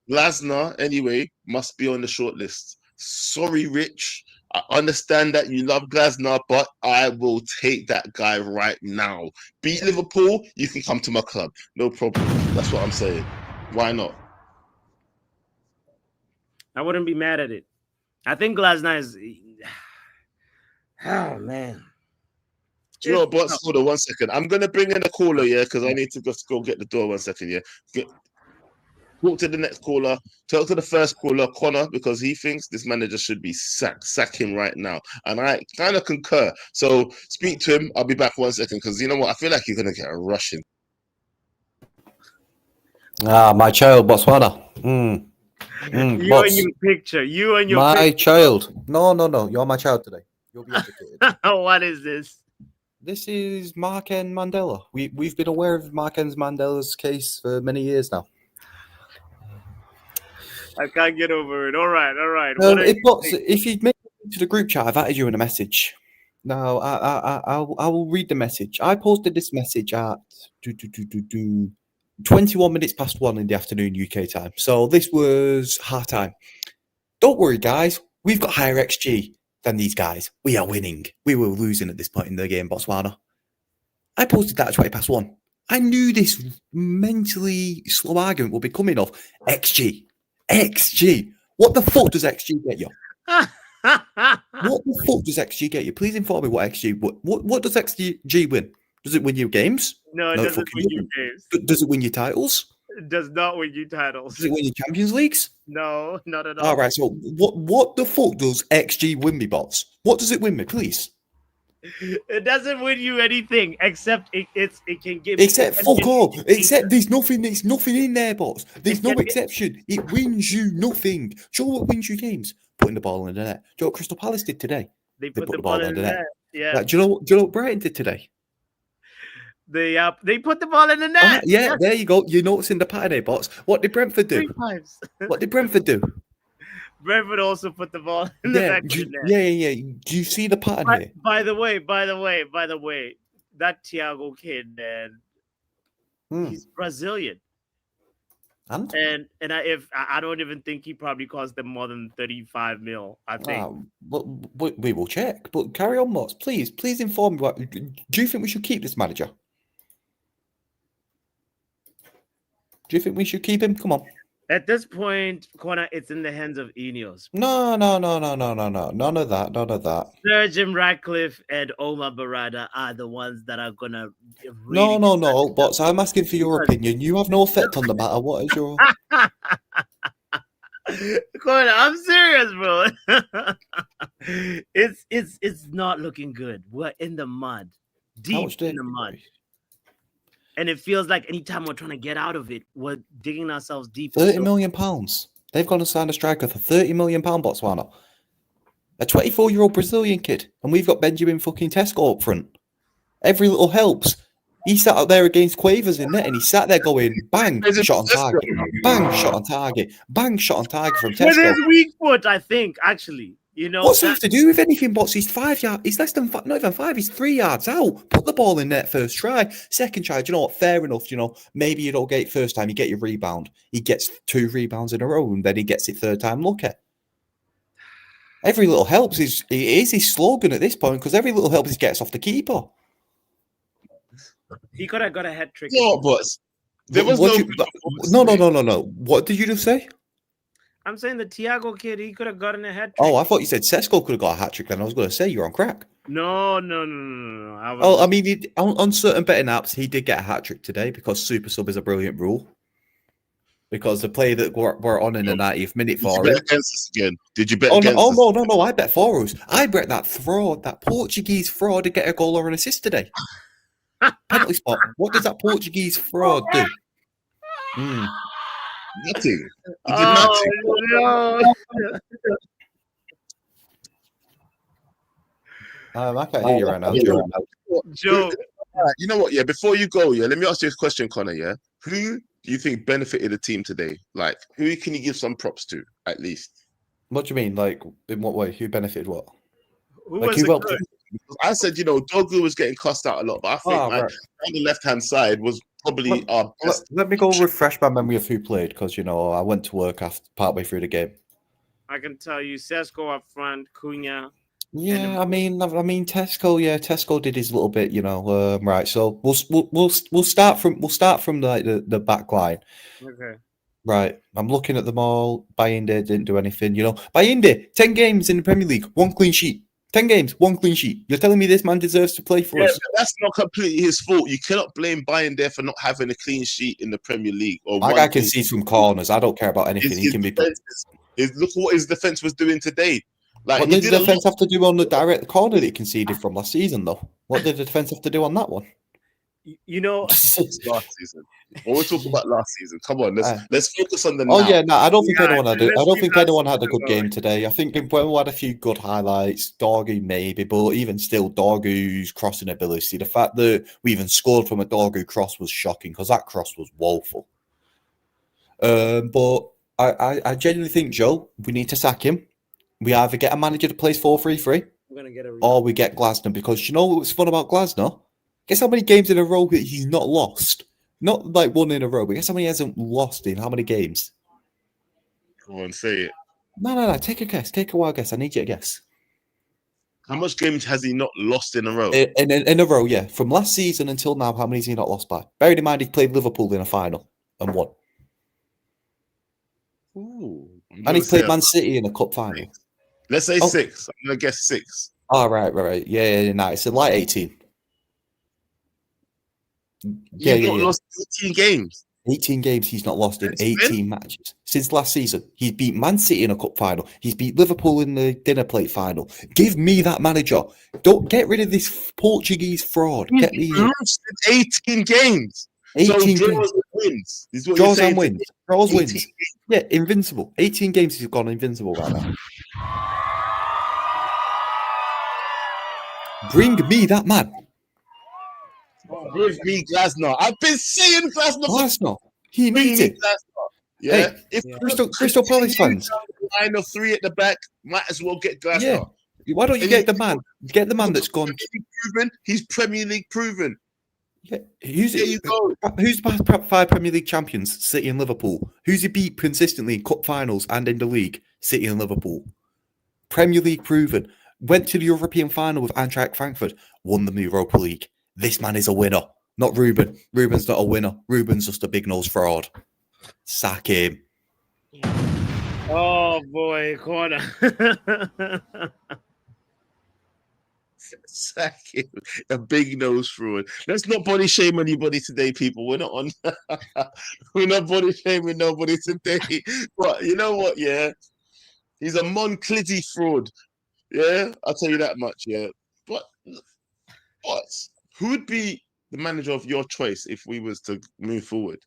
Speaker 1: Glasner, anyway, must be on the short list. Sorry, Rich. I understand that you love Glasner, but I will take that guy right now. Beat Liverpool, you can come to my club. No problem. That's what I'm saying. Why not?
Speaker 2: I wouldn't be mad at it. I think Glasner is... Oh, man.
Speaker 1: Do you know what? Hold on 1 second. I'm going to bring in a caller, yeah, because I need to just go get the door 1 second, yeah. Talk to the next caller. Talk to the first caller, Connor, because he thinks this manager should be sacked. Sack him right now. And I kind of concur. So speak to him. I'll be back 1 second because you know what? I feel like you're going to get a rushing.
Speaker 4: My child, Botswana.
Speaker 2: You and your picture. You and your
Speaker 4: my
Speaker 2: picture.
Speaker 4: child. No. You're my child today. You'll be educated.
Speaker 2: What is this?
Speaker 4: This is Marken Mandela. We've been aware of Marken Mandela's case for many years now.
Speaker 2: I can't get over it. All right.
Speaker 4: If you'd make it to the group chat, I've added you in a message. Now, I will read the message. I posted this message at 21 minutes past 1 in the afternoon UK time. So this was half time. Don't worry, guys. We've got higher XG than these guys. We are winning. We were losing at this point in the game, Botswana. I posted that at 20 past 1. I knew this mentally slow argument would be coming off XG. XG. What the fuck does XG get you? What the fuck does XG get you? Please inform me what XG. What does XG win? Does it win you games?
Speaker 2: No, it
Speaker 4: No, it
Speaker 2: doesn't
Speaker 4: fucking
Speaker 2: win you
Speaker 4: doesn't.
Speaker 2: games.
Speaker 4: Does it win you titles?
Speaker 2: It does not win you titles.
Speaker 4: Does it win you Champions Leagues?
Speaker 2: No, not at all.
Speaker 4: All right. So what the fuck does XG win me, bots? What does it win me, please?
Speaker 2: It doesn't win you anything except it can give.
Speaker 4: Except fuck all. Except there's nothing in there, bots. There's no exception. It wins you nothing. Do you know what wins you games? Putting the ball in the net. Do you know what Crystal Palace did today?
Speaker 2: They put the ball in the net. Yeah.
Speaker 4: Like, do you know what Brighton did today?
Speaker 2: They put the ball in the net.
Speaker 4: Yeah, there you go. You're noticing the pattern here, bots. What did Brentford do?
Speaker 2: 3 times.
Speaker 4: What did Brentford do?
Speaker 2: Brentford also put the ball in the back of the net.
Speaker 4: Yeah. Do you see the pattern here?
Speaker 2: By the way, that Thiago kid, man, he's Brazilian.
Speaker 4: And
Speaker 2: I don't even think he probably cost them more than 35 mil. I think.
Speaker 4: We will check. But carry on, Mots. Please inform me. Do you think we should keep this manager? Do you think we should keep him? Come on.
Speaker 2: At this point, Connor, it's in the hands of Ineos.
Speaker 4: No. None of that.
Speaker 2: Sir Jim Ratcliffe and Omar Barada are the ones that are gonna.
Speaker 4: Really no. But I'm asking for your opinion. You have no effect on the matter. What is your?
Speaker 2: Connor, I'm serious, bro. It's not looking good. We're in the mud, deep in the mud. And it feels like anytime we're trying to get out of it, we're digging ourselves deep.
Speaker 4: £30 million. They've gone and signed a striker for £30 million, Botswana. A 24-year-old Brazilian kid. And we've got Benjamin fucking Tesco up front. Every little helps. He sat out there against Quavers in net and he sat there going, bang, shot on target. Bang, shot on target. Bang, shot on target from Tesco.
Speaker 2: With his weak foot, I think, actually. You know,
Speaker 4: what's that have to do with anything, Bots? He's 5 yards. He's less than not even 5. He's 3 yards out. Put the ball in net first try. Second try, do you know what? Fair enough. You know, maybe you don't get it first time. You get your rebound. He gets 2 rebounds in a row, and then he gets it third time. Look at every little helps. Is his slogan at this point because every little helps he gets off the keeper.
Speaker 2: He could have got a hat trick.
Speaker 1: No, but there was
Speaker 4: no. What did you just say?
Speaker 2: I'm saying the Thiago kid, he could have gotten a hat trick.
Speaker 4: Oh, I thought you said Sesko could have got a hat trick. Then I was going to say you're on crack.
Speaker 2: No.
Speaker 4: I mean, on certain betting apps, he did get a hat trick today because super sub is a brilliant rule. Because the play that we're on in the 90th minute for
Speaker 1: him. Did you bet against us again? Did you bet against
Speaker 4: us?
Speaker 1: No.
Speaker 4: I bet for us. I bet that Portuguese fraud to get a goal or an assist today. Penalty spot. What does that Portuguese fraud do?
Speaker 1: Nothing.
Speaker 2: No.
Speaker 4: I can't hear you right now,
Speaker 2: Joe.
Speaker 1: You know what? Yeah, before you go, let me ask you a question, Connor. Yeah, who do you think benefited the team today? Like, who can you give some props to at least?
Speaker 4: What do you mean? Like, in what way? Who benefited what?
Speaker 2: Who helped?
Speaker 1: I said, Dogu was getting cussed out a lot, but I think on the left-hand side was probably our best.
Speaker 4: Let me go refresh my memory of who played because, I went to work partway through the game.
Speaker 2: I can tell you, Sesko up front, Cunha.
Speaker 4: Yeah, I mean, Tesco. Yeah, Tesco did his little bit, right. So we'll start from like the back line.
Speaker 2: Okay.
Speaker 4: Right, I'm looking at them all. Bayinde didn't do anything, Bayinde, 10 games in the Premier League, 1 clean sheet. 10 games, 1 clean sheet. You're telling me this man deserves to play for us?
Speaker 1: That's not completely his fault. You cannot blame Bayinde for not having a clean sheet in the Premier League.
Speaker 4: My guy can see from corners. I don't care about anything. He can be.
Speaker 1: Look what his defense was doing today. Like,
Speaker 4: what did the defense have to do on the direct corner that he conceded from last season, though? What did the defense have to do on that one?
Speaker 1: Last season. What we're talking about last season. Come on, let's focus on the.
Speaker 4: Oh now. Yeah, no, I don't think anyone had. I don't think anyone had a good game today. I think we had a few good highlights. Dorgu maybe, but even still, Dorgu's crossing ability. The fact that we even scored from a Dorgu cross was shocking because that cross was woeful. But I genuinely think, Joe, we need to sack him. We either get a manager that plays 4-3-3, or we get Glasner because what's fun about Glasner? Guess how many games in a row that he's not lost? Not like 1 in a row, but guess how many he hasn't lost in how many games?
Speaker 1: Go on, say it.
Speaker 4: No. Take a guess. Take a wild guess. I need you to guess.
Speaker 1: How much games has he not lost in a row?
Speaker 4: In a row, yeah. From last season until now, how many has he not lost by? Bearing in mind he played Liverpool in a final and won.
Speaker 1: Ooh,
Speaker 4: and he's played Man City in a cup final.
Speaker 1: Let's say 6. I'm gonna guess 6.
Speaker 4: Oh, right. Yeah, no, it's a light 18.
Speaker 1: You've not lost 18 games.
Speaker 4: 18 games he's not lost in 18 matches since last season. He's beat Man City in a cup final. He's beat Liverpool in the dinner plate final. Give me that manager. Don't get rid of this Portuguese fraud. Get me
Speaker 1: lost 18 games.
Speaker 4: 18
Speaker 1: so
Speaker 4: games.
Speaker 1: Wins. Is what
Speaker 4: Draws
Speaker 1: you're
Speaker 4: and
Speaker 1: saying
Speaker 4: wins. Draws wins. Yeah, invincible. 18 games he's gone invincible right now. Bring me that man.
Speaker 1: Give me Glasner. I've been saying Glasner.
Speaker 4: He needs it.
Speaker 1: Yeah.
Speaker 4: Hey, if Crystal Palace fans,
Speaker 1: line of 3 at the back, might as well get Glasner.
Speaker 4: Yeah. Why don't you get the man? Get the man that's gone.
Speaker 1: Proven. He's Premier League proven.
Speaker 4: Yeah. Who's
Speaker 1: the
Speaker 4: past 5 Premier League champions? City and Liverpool. Who's he beat consistently in cup finals and in the league? City and Liverpool. Premier League proven. Went to the European final with Eintracht Frankfurt. Won the Europa League. This man is a winner, not Ruben. Ruben's not a winner. Ruben's just a big nose fraud. Sack him.
Speaker 2: Oh boy, corner.
Speaker 1: Sack him. A big nose fraud. Let's not body shame anybody today, people. We're not on. We're not body shaming nobody today. But you know what? Yeah, he's a Monclizzy fraud. Yeah, I'll tell you that much. Yeah, but what? Who would be the manager of your choice if we was to move forward?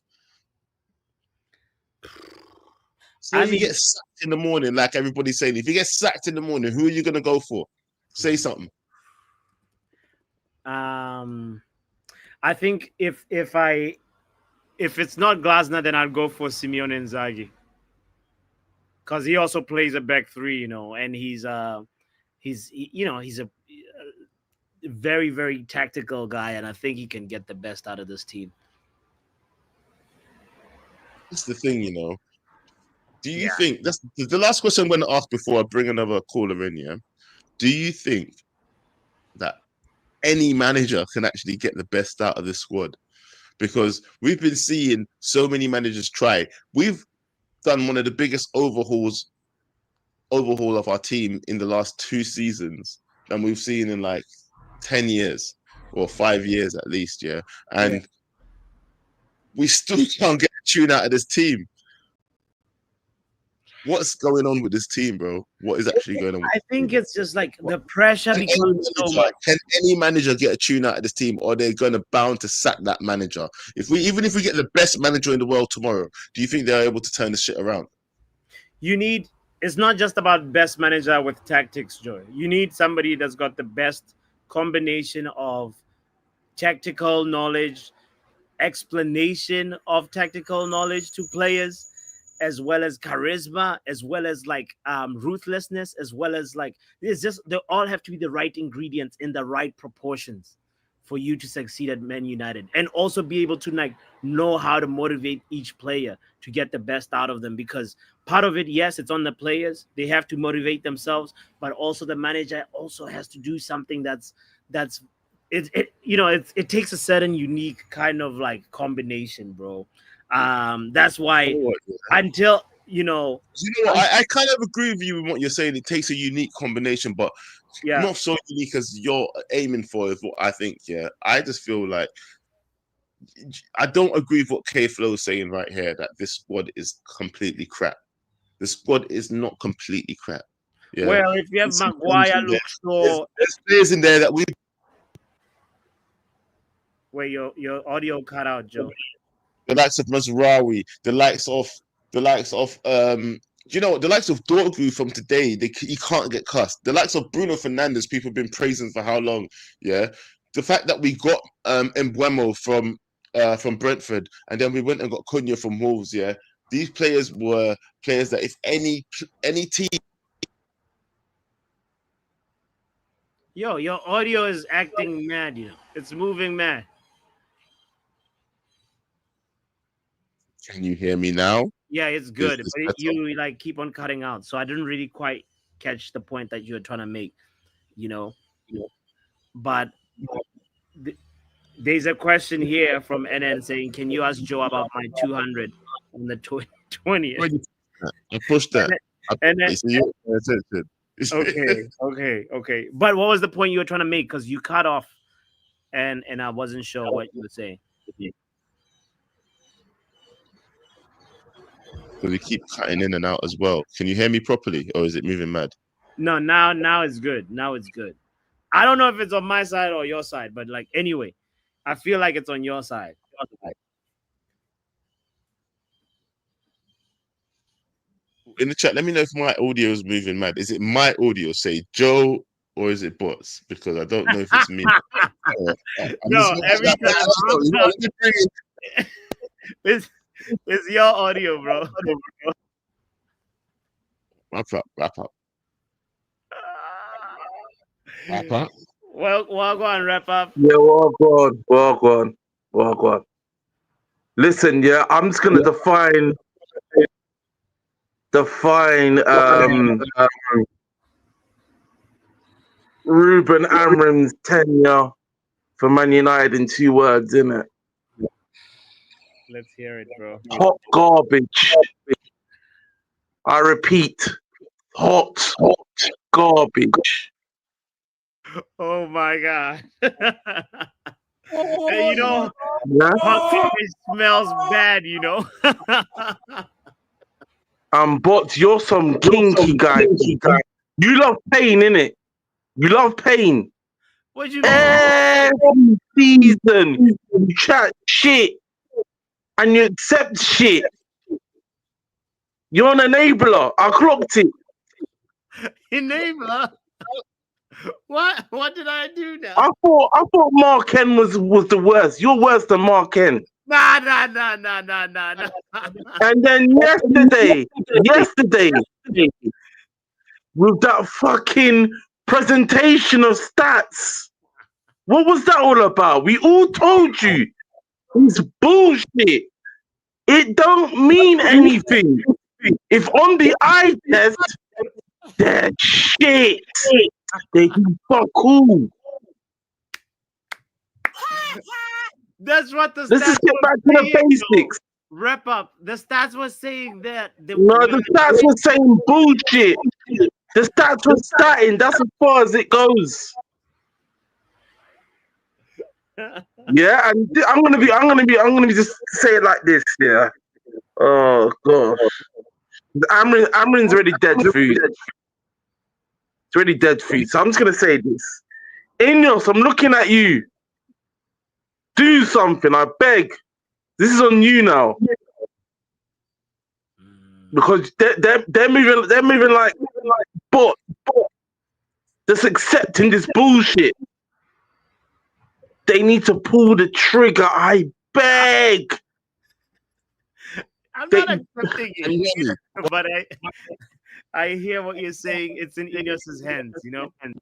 Speaker 1: So you get sacked in the morning, like everybody's saying. If you get sacked in the morning, who are you gonna go for? Say something.
Speaker 2: I think if it's not Glasner, then I'd go for Simeone Inzaghi, because he also plays a back 3, and he's a very, very tactical guy, and I think he can get the best out of this team.
Speaker 1: That's the thing, Do you think that's the last question I'm going to ask before I bring another caller in? Yeah. Do you think that any manager can actually get the best out of this squad? Because we've been seeing so many managers try. We've done one of the biggest overhaul of our team in the last 2 seasons than we've seen in like 10 years or 5 years at least, yeah. And we still can't get a tune out of this team. What's going on with this team, bro? What is actually going on?
Speaker 2: I think it's just like the pressure becomes so much.
Speaker 1: Can any manager get a tune out of this team, or they're going to bound to sack that manager? Even if we get the best manager in the world tomorrow, do you think they're able to turn this shit around?
Speaker 2: It's not just about best manager with tactics, Joe. You need somebody that's got the best combination of tactical knowledge, explanation of tactical knowledge to players, as well as charisma, as well as ruthlessness, as well as they all have to be the right ingredients in the right proportions for you to succeed at Man United, and also be able to know how to motivate each player to get the best out of them. Because part of it, yes, it's on the players; they have to motivate themselves, but also the manager also has to do something it takes a certain unique kind of combination, bro. That's why until
Speaker 1: I kind of agree with you with what you're saying. It takes a unique combination, but not so unique as you're aiming for is what I think. Yeah, I just feel like I don't agree with what K Flow is saying right here, that this squad is completely crap. The squad is not completely crap. Yeah.
Speaker 2: Well, if you have Maguire,
Speaker 1: there's players in there that we.
Speaker 2: Where your audio cut out, Joe.
Speaker 1: The likes of Mazraoui, the likes of the likes of Dorgu from today, he can't get cussed. The likes of Bruno Fernandes, people have been praising for how long? Yeah, the fact that we got Mbeumo from Brentford, and then we went and got Cunha from Wolves. Yeah, these players were players that if any team.
Speaker 2: Yo, your audio is acting mad. It's moving mad.
Speaker 1: Can you hear me now?
Speaker 2: Yeah, it's good. But you keep on cutting out. So I didn't really quite catch the point that you were trying to make, But there's a question here from NN saying, can you ask Joe about my 200 on the 20th?
Speaker 1: I pushed that.
Speaker 2: Okay. But what was the point you were trying to make? Because you cut off, and I wasn't sure what you were saying.
Speaker 1: Because we keep cutting in and out as well. Can you hear me properly, or is it moving mad?
Speaker 2: No, now it's good. Now it's good. I don't know if it's on my side or your side, but like anyway, I feel like it's on your side.
Speaker 1: In the chat, let me know if my audio is moving mad. Is it my audio, say Joe, or is it bots? Because I don't know if it's me.
Speaker 2: No, every time it's your audio, bro.
Speaker 1: Wrap up.
Speaker 2: Well, go on, wrap up.
Speaker 3: Yeah, walk on. Listen, yeah, I'm just gonna define Ruben Amorim's tenure for Man United in 2 words, innit?
Speaker 2: Let's hear it, bro.
Speaker 3: Hot garbage. I repeat, hot garbage.
Speaker 2: Oh my god. Hey,
Speaker 3: Yeah?
Speaker 2: hot garbage smells bad,
Speaker 3: But you're some kinky guy. You love pain, innit? You love pain.
Speaker 2: What you mean?
Speaker 3: Every season, you chat shit and you accept shit. You're an enabler. I clocked it.
Speaker 2: Enabler? What did I do now?
Speaker 3: I thought Mark N was the worst. You're worse than Mark N.
Speaker 2: Nah.
Speaker 3: And then yesterday, with that fucking presentation of stats, what was that all about? We all told you it's bullshit. It don't mean anything. If on the eye test, they're shit. They can fuck all.
Speaker 2: That's what the
Speaker 3: Let's
Speaker 2: stats
Speaker 3: just get back to the basics.
Speaker 2: Wrap up. The stats was saying that.
Speaker 3: No, the stats were saying bullshit. The stats were statting. That's as far as it goes. Yeah, and I'm gonna be just say it like this. Yeah. Oh gosh. Amorim's already dead food. It's already dead food. So I'm just gonna say this. Ineos, I'm looking at you. Do something, I beg. This is on you now. Because they're moving like bot. Just accepting this bullshit. They need to pull the trigger, I beg.
Speaker 2: I'm not accepting it, but I hear what you're saying. It's in Ineos's hands, And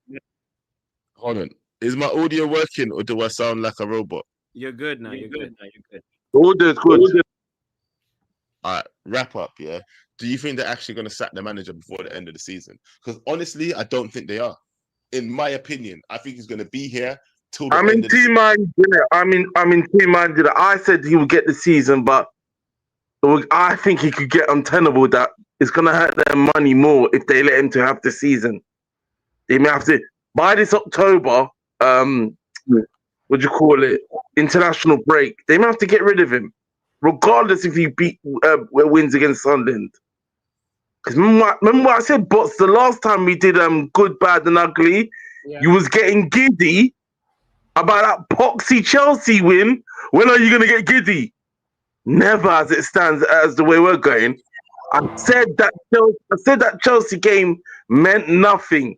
Speaker 1: hold on. Is my audio working, or do I sound like a robot?
Speaker 2: You're good now. You're good.
Speaker 3: Order's good.
Speaker 1: All right, wrap up. Yeah. Do you think they're actually going to sack the manager before the end of the season? Because honestly, I don't think they are. In my opinion, I think he's going to be here till the
Speaker 3: I'm
Speaker 1: end
Speaker 3: in team minded. I'm in team minded. I said he would get the season, but I think he could get untenable. That it's going to hurt their money more if they let him to have the season. They may have to by this October. What do you call it? International break. They may have to get rid of him, regardless if he wins against Sunderland. Because remember what I said, Bots, the last time we did good, bad, and ugly, you was getting giddy about that poxy Chelsea win. When are you gonna get giddy? Never, as it stands, as the way we're going. I said that Chelsea game meant nothing.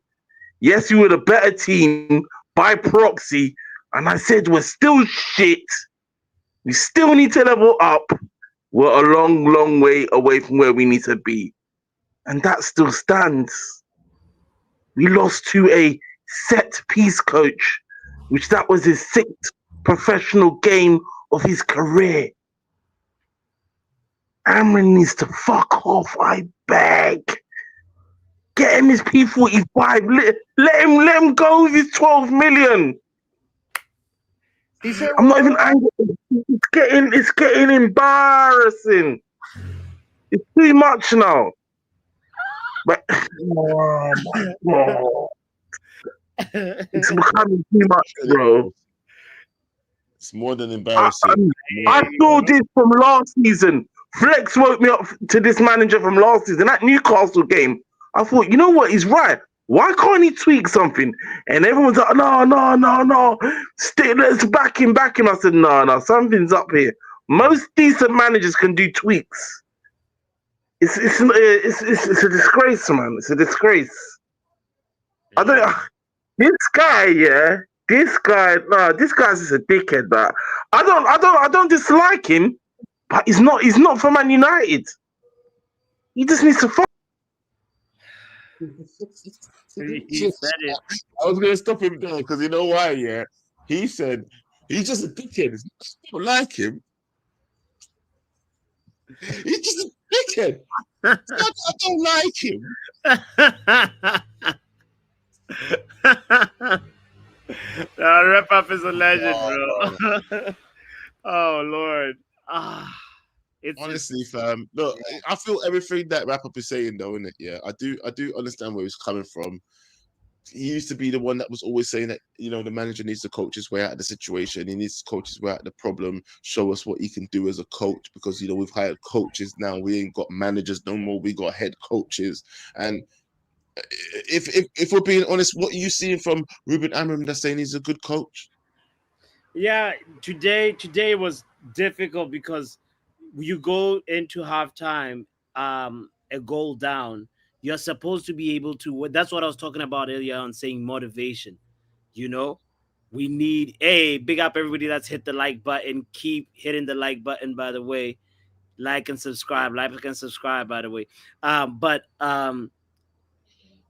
Speaker 3: Yes, you were the better team by proxy, and I said we're still shit. We still need to level up. We're a long, long way away from where we need to be. And that still stands. We lost to a set piece coach, which that was his 6th professional game of his career. Amorim needs to fuck off, I beg. Get him his P45. Let him go with his 12 million. I'm not even angry. It's getting embarrassing. It's too much now. But oh my god, it's becoming too much, bro.
Speaker 1: It's more than
Speaker 3: I,
Speaker 1: embarrassing.
Speaker 3: I saw this from last season. Flex woke me up to this manager from last season. That Newcastle game, I thought, you know what? He's right. Why can't he tweak something? And everyone's like, no. Let's back him. I said, no, something's up here. Most decent managers can do tweaks. It's a disgrace, man. It's a disgrace. I don't. This guy, yeah. This guy's just a dickhead, but I don't dislike him, but he's not for Man United. He just needs to fuck.
Speaker 2: He said it.
Speaker 1: I was gonna stop him there because you know why, yeah? He said he's just a dickhead. I don't like him. He's just a dickhead. I don't like him.
Speaker 2: Rep Up is a legend, bro. Oh Lord. It's
Speaker 1: Honestly, fam. Look, I feel everything that Wrap Up is saying, though, innit? Yeah, I do understand where he's coming from. He used to be the one that was always saying that, you know, the manager needs to coach his way out of the situation. He needs to coach his way out of the problem, show us what he can do as a coach, because, you know, we've hired coaches now. We ain't got managers no more. We got head coaches. And if we're being honest, what are you seeing from Ruben Amorim that's saying he's a good coach?
Speaker 2: Yeah, today was difficult because you go into halftime a goal down. You're supposed to be able to. That's what I was talking about earlier on, saying motivation. You know, we need big up everybody that's hit the like button. Keep hitting the like button, by the way. Like and subscribe. By the way. But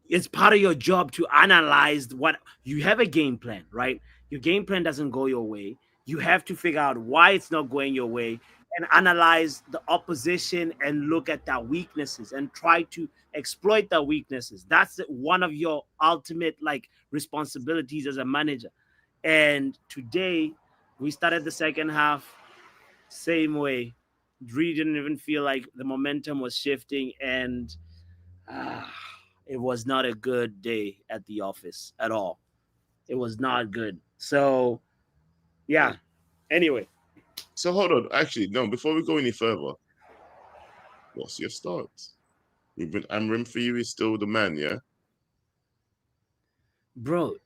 Speaker 2: it's part of your job to analyze what you have a game plan, right? Your game plan doesn't go your way. You have to figure out why it's not going your way and analyze the opposition and look at their weaknesses and try to exploit their weaknesses. That's one of your ultimate responsibilities as a manager. And today we started the second half same way. Really didn't even feel like the momentum was shifting, and it was not a good day at the office at all. It was not good. So, yeah. Anyway.
Speaker 1: So hold on. Actually, no. Before we go any further, what's your stance? Ruben Amorim for you is still the man, yeah?
Speaker 2: Bro,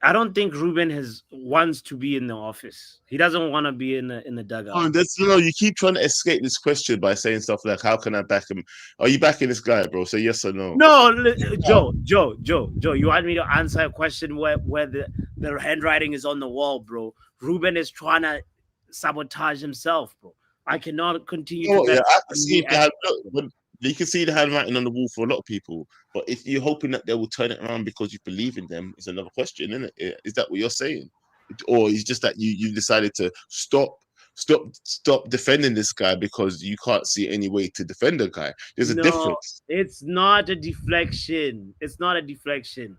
Speaker 2: I don't think Ruben wants to be in the office. He doesn't want to be in the dugout.
Speaker 1: Oh, you keep trying to escape this question by saying stuff like, "How can I back him?" Are you backing this guy, bro? Say yes or no.
Speaker 2: No, Joe. You want me to answer a question where the handwriting is on the wall, bro? Ruben is trying to sabotage himself, bro. I cannot continue.
Speaker 1: I can see that. You can see the handwriting on the wall for a lot of people, but if you're hoping that they will turn it around because you believe in them, it's another question, isn't it? Is that what you're saying, or is just that you decided to stop defending this guy because you can't see any way to defend the guy? There's a difference.
Speaker 2: It's not a deflection. It's not a deflection.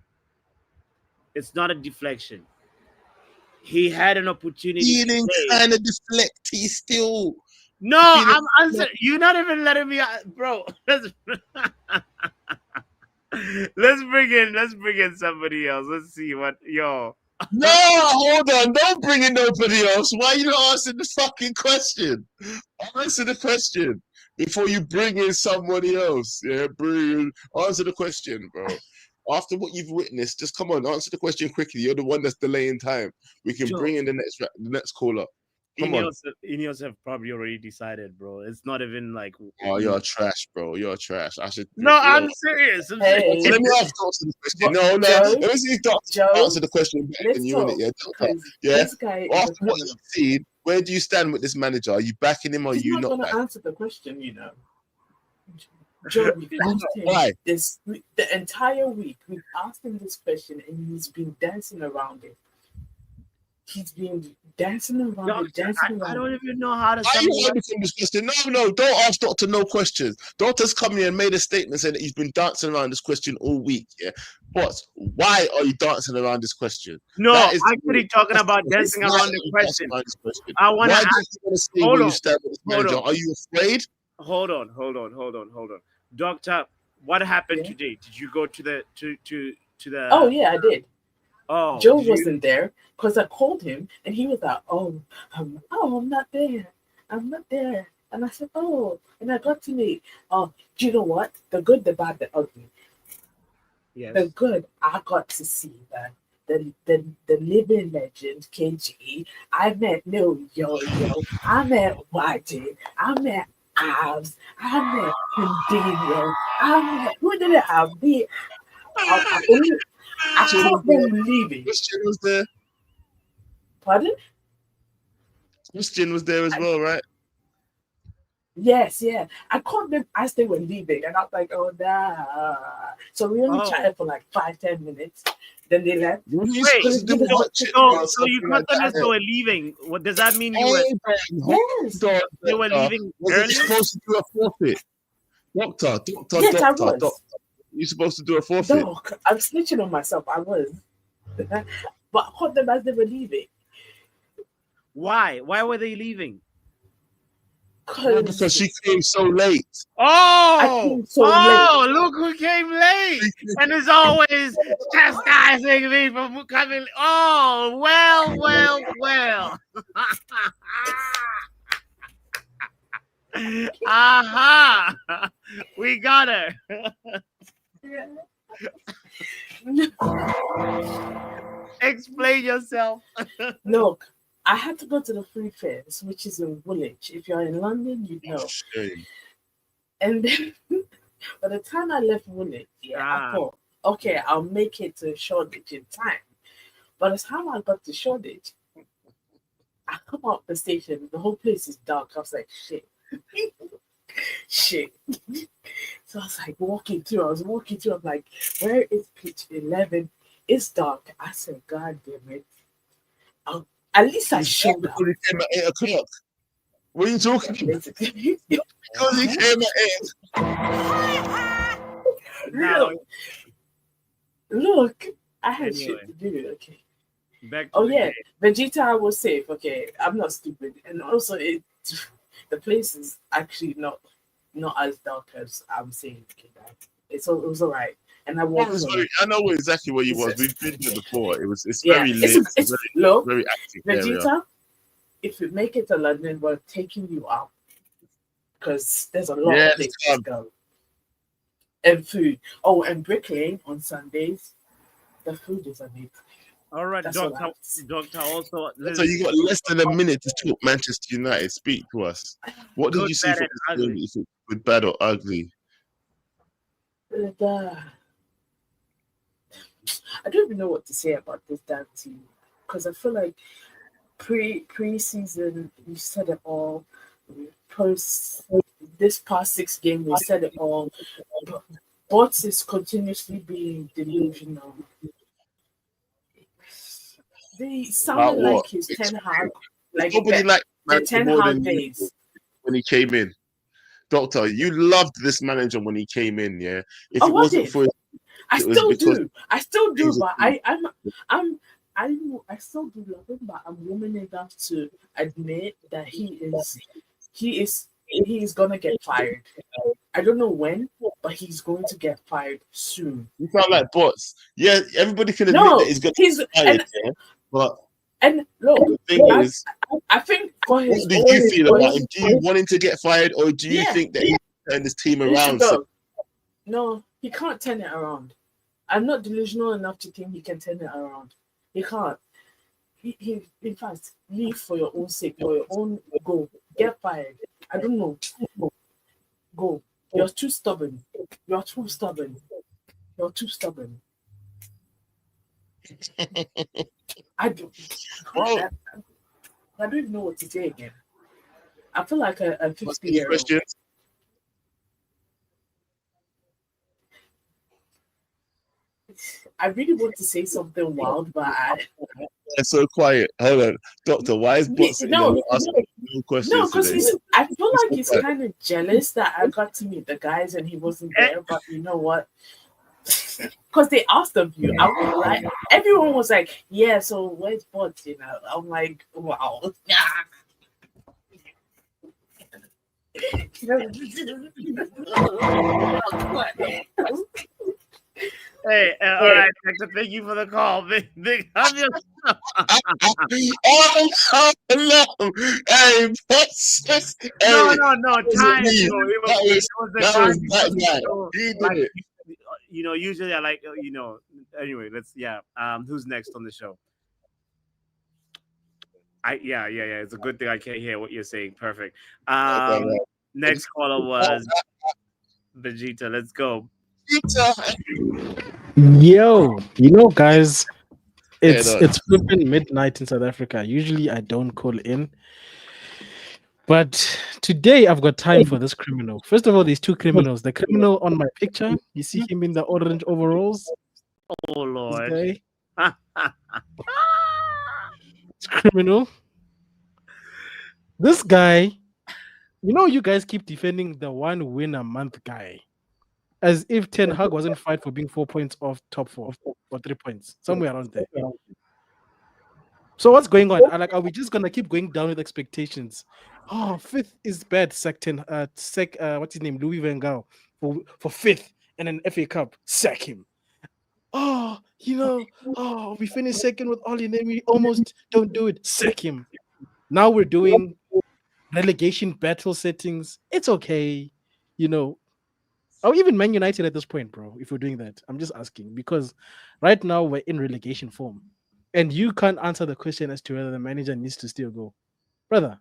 Speaker 2: He had an opportunity.
Speaker 1: He didn't kind of deflect. He's still.
Speaker 2: No, I'm answering. You're not even letting me, bro. Let's bring in somebody else. Let's see what yo.
Speaker 1: No, hold on. Don't bring in nobody else. Why are you not answering the fucking question? Answer the question before you bring in somebody else. Yeah, answer the question, bro. After what you've witnessed, just come on, answer the question quickly. You're the one that's delaying time. We can bring in the next caller.
Speaker 2: Ineos have probably already decided, bro. It's not even like.
Speaker 1: Oh, you're trash, bro. You're trash. I should.
Speaker 2: No, I'm serious.
Speaker 1: Let me ask Doctor the question. No. Let me see if Doctor answer the question better than you, innit? Yeah. After what you've seen, where do you stand with this manager? Are you backing him or are you not?
Speaker 5: Going to answer the question, you know. Joe, we've asked him the entire week. We've asked him this question, and he's been dancing around it. He's been dancing around it.
Speaker 2: I don't even know how to.
Speaker 1: Are you answering this question? No, don't ask Doctor no questions. Doctor's come here and made a statement saying that he's been dancing around this question all week. Yeah, but why are you dancing around this question?
Speaker 2: No, I'm actually talking about dancing around the question. I want to ask.
Speaker 1: Hold on. Are you afraid?
Speaker 2: Hold on. Doctor, What happened
Speaker 5: Yeah.
Speaker 2: today? Did you go to the the?
Speaker 5: Oh yeah, I did.
Speaker 2: Oh,
Speaker 5: Joe
Speaker 2: did you-
Speaker 5: wasn't there because I called him and he was like, I'm not there. I'm not there. And I said, oh, and I got to meet. Oh, do you know what? The good, the bad, the ugly.
Speaker 2: Yes.
Speaker 5: The good, I got to see the living legend KG. I met Yo Yo. I met YJ. I met Abs. I met Pandino. I met who did it have? I caught them leaving.
Speaker 1: Christian was there.
Speaker 5: Pardon?
Speaker 1: Christian was there as well, right?
Speaker 5: Yes, yeah. I caught them as they were leaving, and I was like, "Oh, nah." So we only
Speaker 2: Oh.
Speaker 5: chatted for like 5-10 minutes. Then they left.
Speaker 1: What are you
Speaker 2: Wait,
Speaker 1: supposed to do with
Speaker 2: So,
Speaker 1: hot chips
Speaker 2: so,
Speaker 1: or
Speaker 2: so you
Speaker 1: something
Speaker 2: got
Speaker 1: like
Speaker 2: them as
Speaker 1: that?
Speaker 2: they were leaving. What does that mean? You were
Speaker 1: Hey, Ben, hold
Speaker 5: Yes.
Speaker 1: on,
Speaker 2: they were
Speaker 1: doctor.
Speaker 2: leaving
Speaker 1: Was it
Speaker 2: early?
Speaker 1: supposed to do a forfeit? Doctor,
Speaker 5: Yes, I was.
Speaker 1: You're supposed to do a forfeit.
Speaker 5: Doc, I'm snitching on myself. I was. But I caught them as they were leaving.
Speaker 2: Why? Why were they leaving?
Speaker 1: Well, because she came so late.
Speaker 2: Oh,
Speaker 5: came so late.
Speaker 2: Look who came late, and is always chastising me for coming. Oh, well. Aha! We got her. Explain yourself.
Speaker 5: Look, I had to go to the free fairs, which is in Woolwich. If you're in London, you know.
Speaker 1: Shame.
Speaker 5: And then by the time I left Woolwich, I thought, okay, I'll make it to Shoreditch in time. By the time I got to Shoreditch, I come out the station, the whole place is dark. I was like, shit. Shit. So I was like walking through. I'm like, where is pitch 11? It's dark. I said, God damn it. At least I showed up.
Speaker 1: Because he came at 8 o'clock. What are you talking about?
Speaker 5: Basically.
Speaker 1: Because he came at 8.
Speaker 2: Now,
Speaker 5: Look, I had
Speaker 2: Anyway.
Speaker 5: shit to do. Okay.
Speaker 2: back to
Speaker 5: Oh
Speaker 2: the
Speaker 5: yeah,
Speaker 2: game.
Speaker 5: Vegeta was safe. Okay, I'm not stupid, and also the place is actually not as dark as I'm saying. Okay, it was alright, and I walked.
Speaker 1: I know exactly where you was.
Speaker 5: It's-
Speaker 1: We've been there before. It's
Speaker 5: Yeah,
Speaker 1: very
Speaker 5: it's,
Speaker 1: lit.
Speaker 5: it's
Speaker 1: very,
Speaker 5: look,
Speaker 1: very active area.
Speaker 5: Vegeta. If you make it to London, we're taking you out because there's a lot
Speaker 1: Yeah,
Speaker 5: of places to go. And food. Oh, and Brick Lane on Sundays, the food is amazing.
Speaker 2: All right,
Speaker 5: That's all I
Speaker 2: doctor.
Speaker 5: have to say.
Speaker 2: Doctor, also.
Speaker 1: So you got less than a minute to talk Manchester United. Speak to us. What did
Speaker 2: Good,
Speaker 1: you see
Speaker 2: bad,
Speaker 1: from
Speaker 2: and
Speaker 1: this
Speaker 2: ugly.
Speaker 1: game? You think good, bad, or ugly?
Speaker 5: I don't even know what to say about this damn team because I feel like pre-season we said it all. Post this past 6 games we said it all. Bots is continuously being delusional. They sounded
Speaker 1: About what?
Speaker 5: like his Ten Hag, like
Speaker 1: Nobody
Speaker 5: the
Speaker 1: liked
Speaker 5: Ten
Speaker 1: manager more
Speaker 5: Hag
Speaker 1: than you
Speaker 5: days.
Speaker 1: when he came in. Doctor, you loved this manager when he came in, yeah. If
Speaker 5: Oh,
Speaker 1: it
Speaker 5: what
Speaker 1: wasn't
Speaker 5: did?
Speaker 1: for
Speaker 5: I
Speaker 1: it was
Speaker 5: still
Speaker 1: because
Speaker 5: do. I still do,
Speaker 1: things
Speaker 5: but
Speaker 1: are-
Speaker 5: I still do love him, but I'm woman enough to admit that he is gonna get fired. I don't know when, but he's going to get fired soon.
Speaker 1: you sound like bots. Yeah, everybody can admit
Speaker 5: No,
Speaker 1: that he's got
Speaker 5: he's
Speaker 1: fired, yeah. But
Speaker 5: and look,
Speaker 1: the thing is,
Speaker 5: I think for his
Speaker 1: what did
Speaker 5: own,
Speaker 1: you feel about him? Do you want him to get fired, or do you
Speaker 5: Yeah.
Speaker 1: think that he turned his team
Speaker 5: he should
Speaker 1: around?
Speaker 5: go. No, he can't turn it around. I'm not delusional enough to think he can turn it around. He can't. He in fact, leave for your own sake, for your own go. Get fired. I don't know. Go. You're too stubborn. You're too stubborn. You're too stubborn. I don't.
Speaker 1: Well-
Speaker 5: I don't even know what to say again. I feel like a
Speaker 1: Any
Speaker 5: 50-year-old.
Speaker 1: questions?
Speaker 5: I really want to say something wild, but
Speaker 1: They're so quiet. Hold on, Doctor. Why is bots
Speaker 5: no,
Speaker 1: asking no questions
Speaker 5: no, because
Speaker 1: today?
Speaker 5: I feel like he's kind of jealous that I got to meet the guys and he wasn't there. But you know what? Because they asked of you, I was like, everyone was like, "Yeah, so where's Bots?" You know, I'm like, "Wow."
Speaker 2: Hey, all right, Hector, thank you for the call. Big have your
Speaker 1: Oh no! Hey, what's this?
Speaker 2: no,
Speaker 1: Hey,
Speaker 2: no, time.
Speaker 1: me.
Speaker 2: It was the
Speaker 1: That
Speaker 2: time.
Speaker 1: was that guy.
Speaker 2: So,
Speaker 1: He did
Speaker 2: like,
Speaker 1: it.
Speaker 2: usually I like, anyway, who's next on the show? Yeah. It's a good thing I can't hear what you're saying. Perfect. Next caller was Vegeta. Let's go.
Speaker 6: Yo, guys,
Speaker 1: Yeah,
Speaker 6: it's
Speaker 1: no.
Speaker 6: it's flipping midnight in South Africa. Usually I don't call in, but today I've got time for this criminal. First of all, these two criminals. The criminal on my picture, you see him in the orange overalls.
Speaker 2: Oh
Speaker 6: This
Speaker 2: Lord.
Speaker 6: guy, it's criminal. This guy, you guys keep defending the 1 win a month guy, as if Ten Hag wasn't fight for being 4 points off top four or 3 points, somewhere around there. So what's going on? Are we just gonna keep going down with expectations? Oh, fifth is bad. What's his name? Louis Van Gaal for fifth and an FA Cup. Sack him. Oh, we finished second with Oli, and then we almost don't do it. Sack him. Now we're doing relegation battle settings. It's okay, or even Man United at this point, bro. If we're doing that, I'm just asking because right now we're in relegation form. And you can't answer the question as to whether the manager needs to still go. Brother,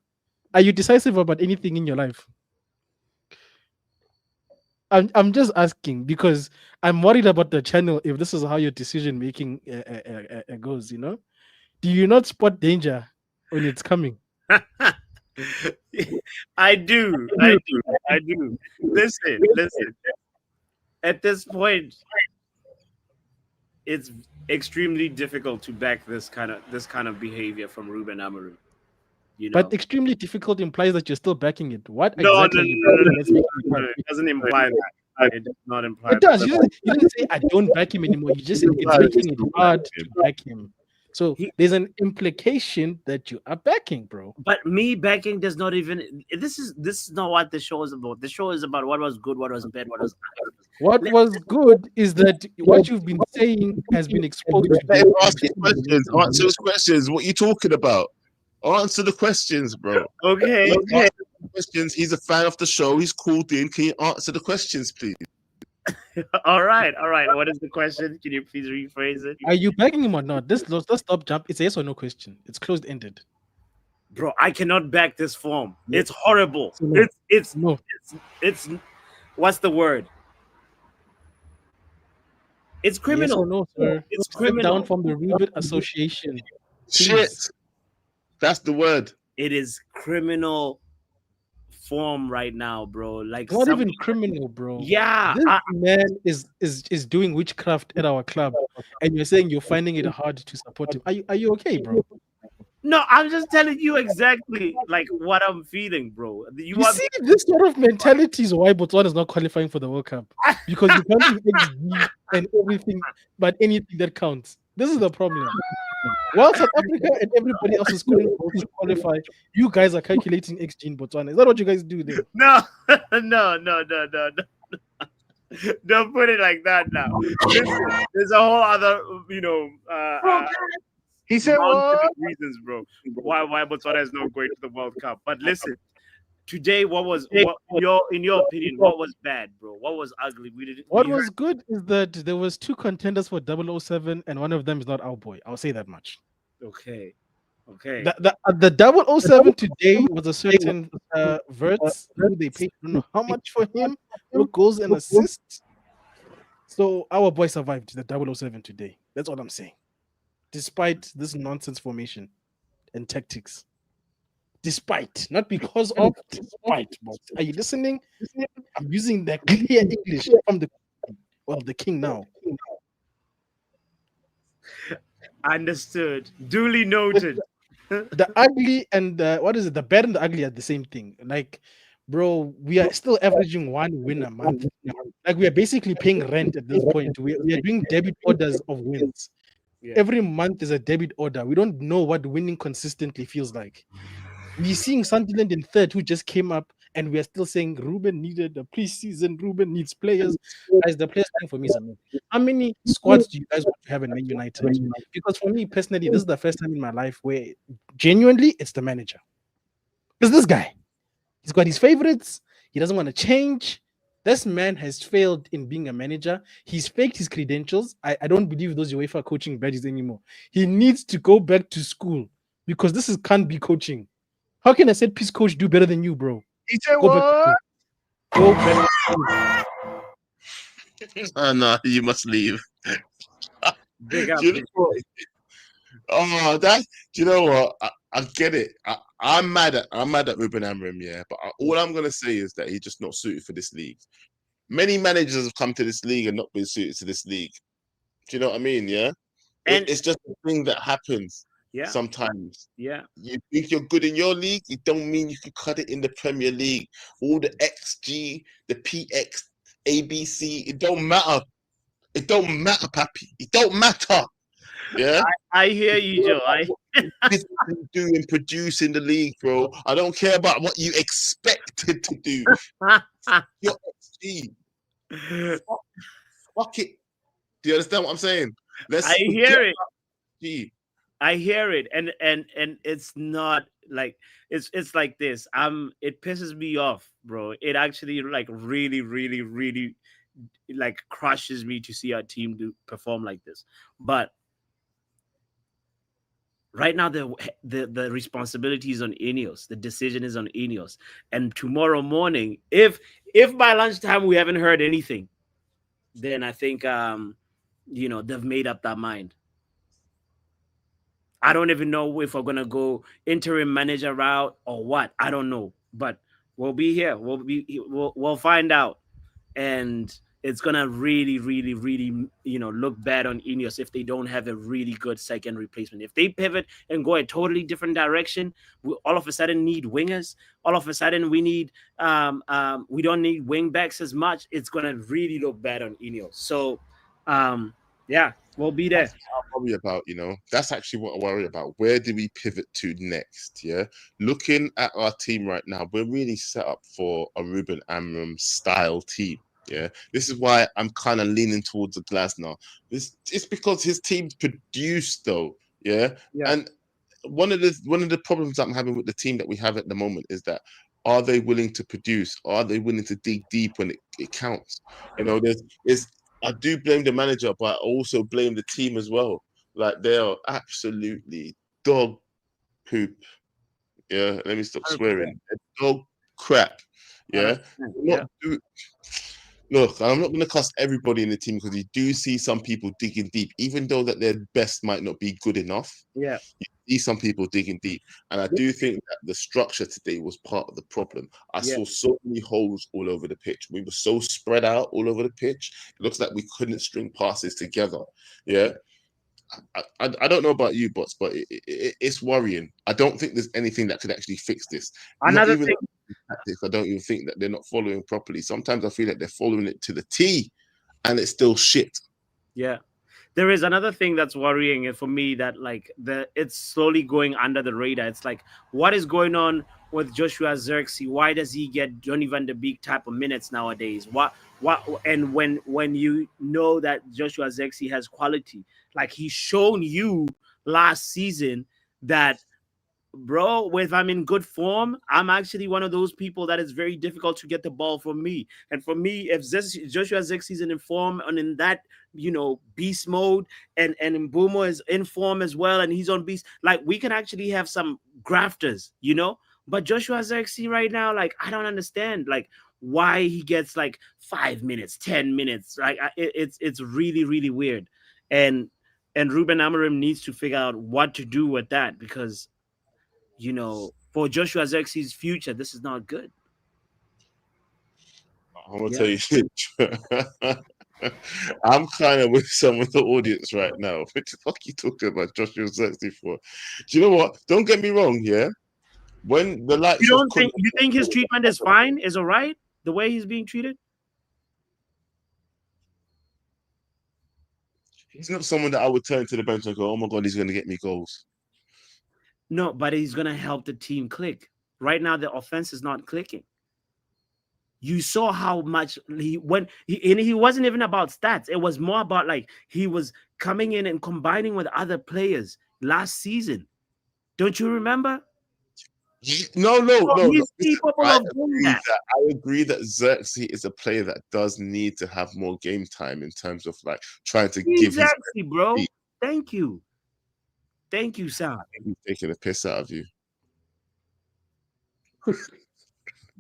Speaker 6: are you decisive about anything in your life? I'm just asking because I'm worried about the channel if this is how your decision making goes, Do you not spot danger when it's coming?
Speaker 2: I do. Listen. At this point, it's extremely difficult to back this kind of behavior from Ruben Amorim.
Speaker 6: But extremely difficult implies that you're still backing it. What
Speaker 2: No,
Speaker 6: exactly?
Speaker 2: no. It doesn't imply that. It does not imply
Speaker 6: it does. You didn't say I don't back him anymore. You just said it's making it hard to back him. So there's an implication that you are backing, bro.
Speaker 2: But me backing does not even. This is not what the show is about. The show is about what was good, what was bad, what was.
Speaker 6: What was good is that what you've been saying has been exposed.
Speaker 1: Let him ask his questions. Answer his questions. What are you talking about? Answer the questions, bro.
Speaker 2: Okay.
Speaker 1: Questions. He's a fan of the show. He's called in. Can you answer the questions, please?
Speaker 2: All right. What is the question? Can you please rephrase it?
Speaker 6: Are you backing him or not? Let's stop jump. It's a yes or no question. It's closed ended.
Speaker 2: Bro, I cannot back this form. It's horrible.
Speaker 6: No.
Speaker 2: It's what's the word? It's criminal.
Speaker 6: Yes or no, sir?
Speaker 2: It's
Speaker 6: Step
Speaker 2: criminal.
Speaker 6: down from the Reboot Association.
Speaker 1: Shit. That's the word.
Speaker 2: It is criminal form right now, bro. Like
Speaker 6: not even criminal, bro.
Speaker 2: Yeah.
Speaker 6: This man is doing witchcraft at our club, and you're saying you're finding it hard to support him. Are you okay, bro?
Speaker 2: No, I'm just telling you exactly like what I'm feeling, bro.
Speaker 6: You see, this sort of mentality is why Botswana is not qualifying for the World Cup, because you can't do XG and everything, but anything that counts. This is the problem. While South Africa and everybody else is scoring goals to qualify, you guys are calculating XG in Botswana. Is that what you guys do there?
Speaker 2: No. Don't put it like that now. Listen, there's a whole other,
Speaker 7: he said what?
Speaker 2: reasons, bro, why Botswana is not going to the World Cup. But listen, today, in your opinion, what was bad, bro? What was ugly?
Speaker 6: What was good is that there was two contenders for 007, and one of them is not our boy. I'll say that much.
Speaker 2: Okay.
Speaker 6: The 007 today was a certain Verts who they paid. I don't know how much for him. No goals and assists. So our boy survived the 007 today. That's all I'm saying. Despite this nonsense formation and tactics. Despite, not because of, despite. Are you listening? I'm using the clear English from the king now.
Speaker 2: Understood. Duly noted.
Speaker 6: The ugly and the bad and the ugly are the same thing. Like, bro, we are still averaging 1 win a month. Like, we are basically paying rent at this point. We are doing debit orders of wins. Yeah. Every month is a debit order. We don't know what winning consistently feels like. We're seeing Sunderland in third, who just came up and we are still saying Ruben needed a preseason. Ruben needs players. Guys, the players thing for me is amazing. How many squads do you guys want to have in Man United? Because for me personally, this is the first time in my life where genuinely it's the manager. Because this guy, he's got his favorites. He doesn't want to change. This man has failed in being a manager. He's faked his credentials. I don't believe those UEFA coaching badges anymore. He needs to go back to school because can't be coaching. How can a set piece coach do better than you, bro?
Speaker 1: He said
Speaker 6: Go back to
Speaker 1: what?
Speaker 6: school. Go back to school.
Speaker 1: Oh no, you must leave.
Speaker 2: Big up.
Speaker 1: Do you know what? Oh, that. Do you know what? I get it. I'm mad at Ruben Amorim, yeah. But all I'm gonna say is that he's just not suited for this league. Many managers have come to this league and not been suited to this league. Do you know what I mean? Yeah.
Speaker 2: And
Speaker 1: It's just a thing that happens
Speaker 2: yeah,
Speaker 1: sometimes.
Speaker 2: yeah.
Speaker 1: You think you're good in your league, it don't mean you can cut it in the Premier League. All the XG, the PX, ABC, it don't matter. It don't matter, Pappy. It don't matter. Yeah.
Speaker 2: I hear you, Joe.
Speaker 1: This is doing producing the league, bro. I don't care about what you expected to do. Your XG. Fuck it. Do you understand what I'm saying?
Speaker 2: I hear it.
Speaker 1: XG.
Speaker 2: I hear it, and it's not like it's like this. It pisses me off, bro. It actually like really, really, really like crushes me to see our team perform like this. But right now, the responsibility is on Ineos. The decision is on Ineos. And tomorrow morning, if by lunchtime we haven't heard anything, then I think they've made up their mind. I don't even know if we're gonna go interim manager route or what. I don't know, but we'll be here. We'll find out, and it's gonna really, really, really, look bad on Ineos if they don't have a really good second replacement. If they pivot and go a totally different direction, we all of a sudden need wingers. All of a sudden we need we don't need wing backs as much. It's gonna really look bad on Ineos. So, yeah. We'll be there.
Speaker 1: That's what I worry about, That's actually what I worry about. Where do we pivot to next? Yeah. Looking at our team right now, we're really set up for a Ruben Amorim style team. Yeah. This is why I'm kind of leaning towards the Glasner. It's because his team's produced though. Yeah. And one of the problems I'm having with the team that we have at the moment is that are they willing to produce? Are they willing to dig deep when it counts? I do blame the manager, but I also blame the team as well. Like they are absolutely dog poop. Yeah, let me stop swearing. Dog crap. Yeah. Look, I'm not going to cuss everybody in the team because you do see some people digging deep, even though that their best might not be good enough.
Speaker 2: Yeah.
Speaker 1: You see some people digging deep. And I do think that the structure today was part of the problem. I saw so many holes all over the pitch. We were so spread out all over the pitch. It looks like we couldn't string passes together. Yeah. I don't know about you, Bots, but it's worrying. I don't think there's anything that could actually fix this.
Speaker 2: Another thing.
Speaker 1: Tactics, I don't even think that they're not following properly. Sometimes I feel like they're following it to the T and it's still shit.
Speaker 2: Yeah. There is another thing that's worrying for me that it's slowly going under the radar. It's like, what is going on with Joshua Zirkzee? Why does he get Johnny van der Beek type of minutes nowadays? What and when you know that Joshua Zirkzee has quality, like he's shown you last season that, bro, if I'm in good form, I'm actually one of those people that is very difficult to get the ball from me. And for me, if Joshua Zirkzee is in form and in that, beast mode, and Mbeumo is in form as well, and he's on beast, like we can actually have some grafters, But Joshua Zirkzee right now, like I don't understand, like why he gets like 5 minutes, 10 minutes. Like it's really, really weird. And Ruben Amorim needs to figure out what to do with that because, for Joshua Zirkzee's future, this is not good.
Speaker 1: I'm gonna tell you, I'm kind of with some of the audience right now. What the fuck are you talking about Joshua Zirkzee for? Do you know what? Don't get me wrong, yeah. When the lights,
Speaker 2: you think his treatment is fine? Is all right the way he's being treated?
Speaker 1: He's not someone that I would turn to the bench and go, "Oh my god, he's going to get me goals."
Speaker 2: No, but he's going to help the team click. Right now, the offense is not clicking. You saw how much he and he wasn't even about stats. It was more about like he was coming in and combining with other players last season. Don't you remember?
Speaker 1: No.
Speaker 2: He's
Speaker 1: Listen,
Speaker 2: capable of doing that.
Speaker 1: I agree that Xerxes is a player that does need to have more game time in terms of like trying to give his.
Speaker 2: Exactly, bro. Thank you, Sam.
Speaker 1: He's taking a piss out of you.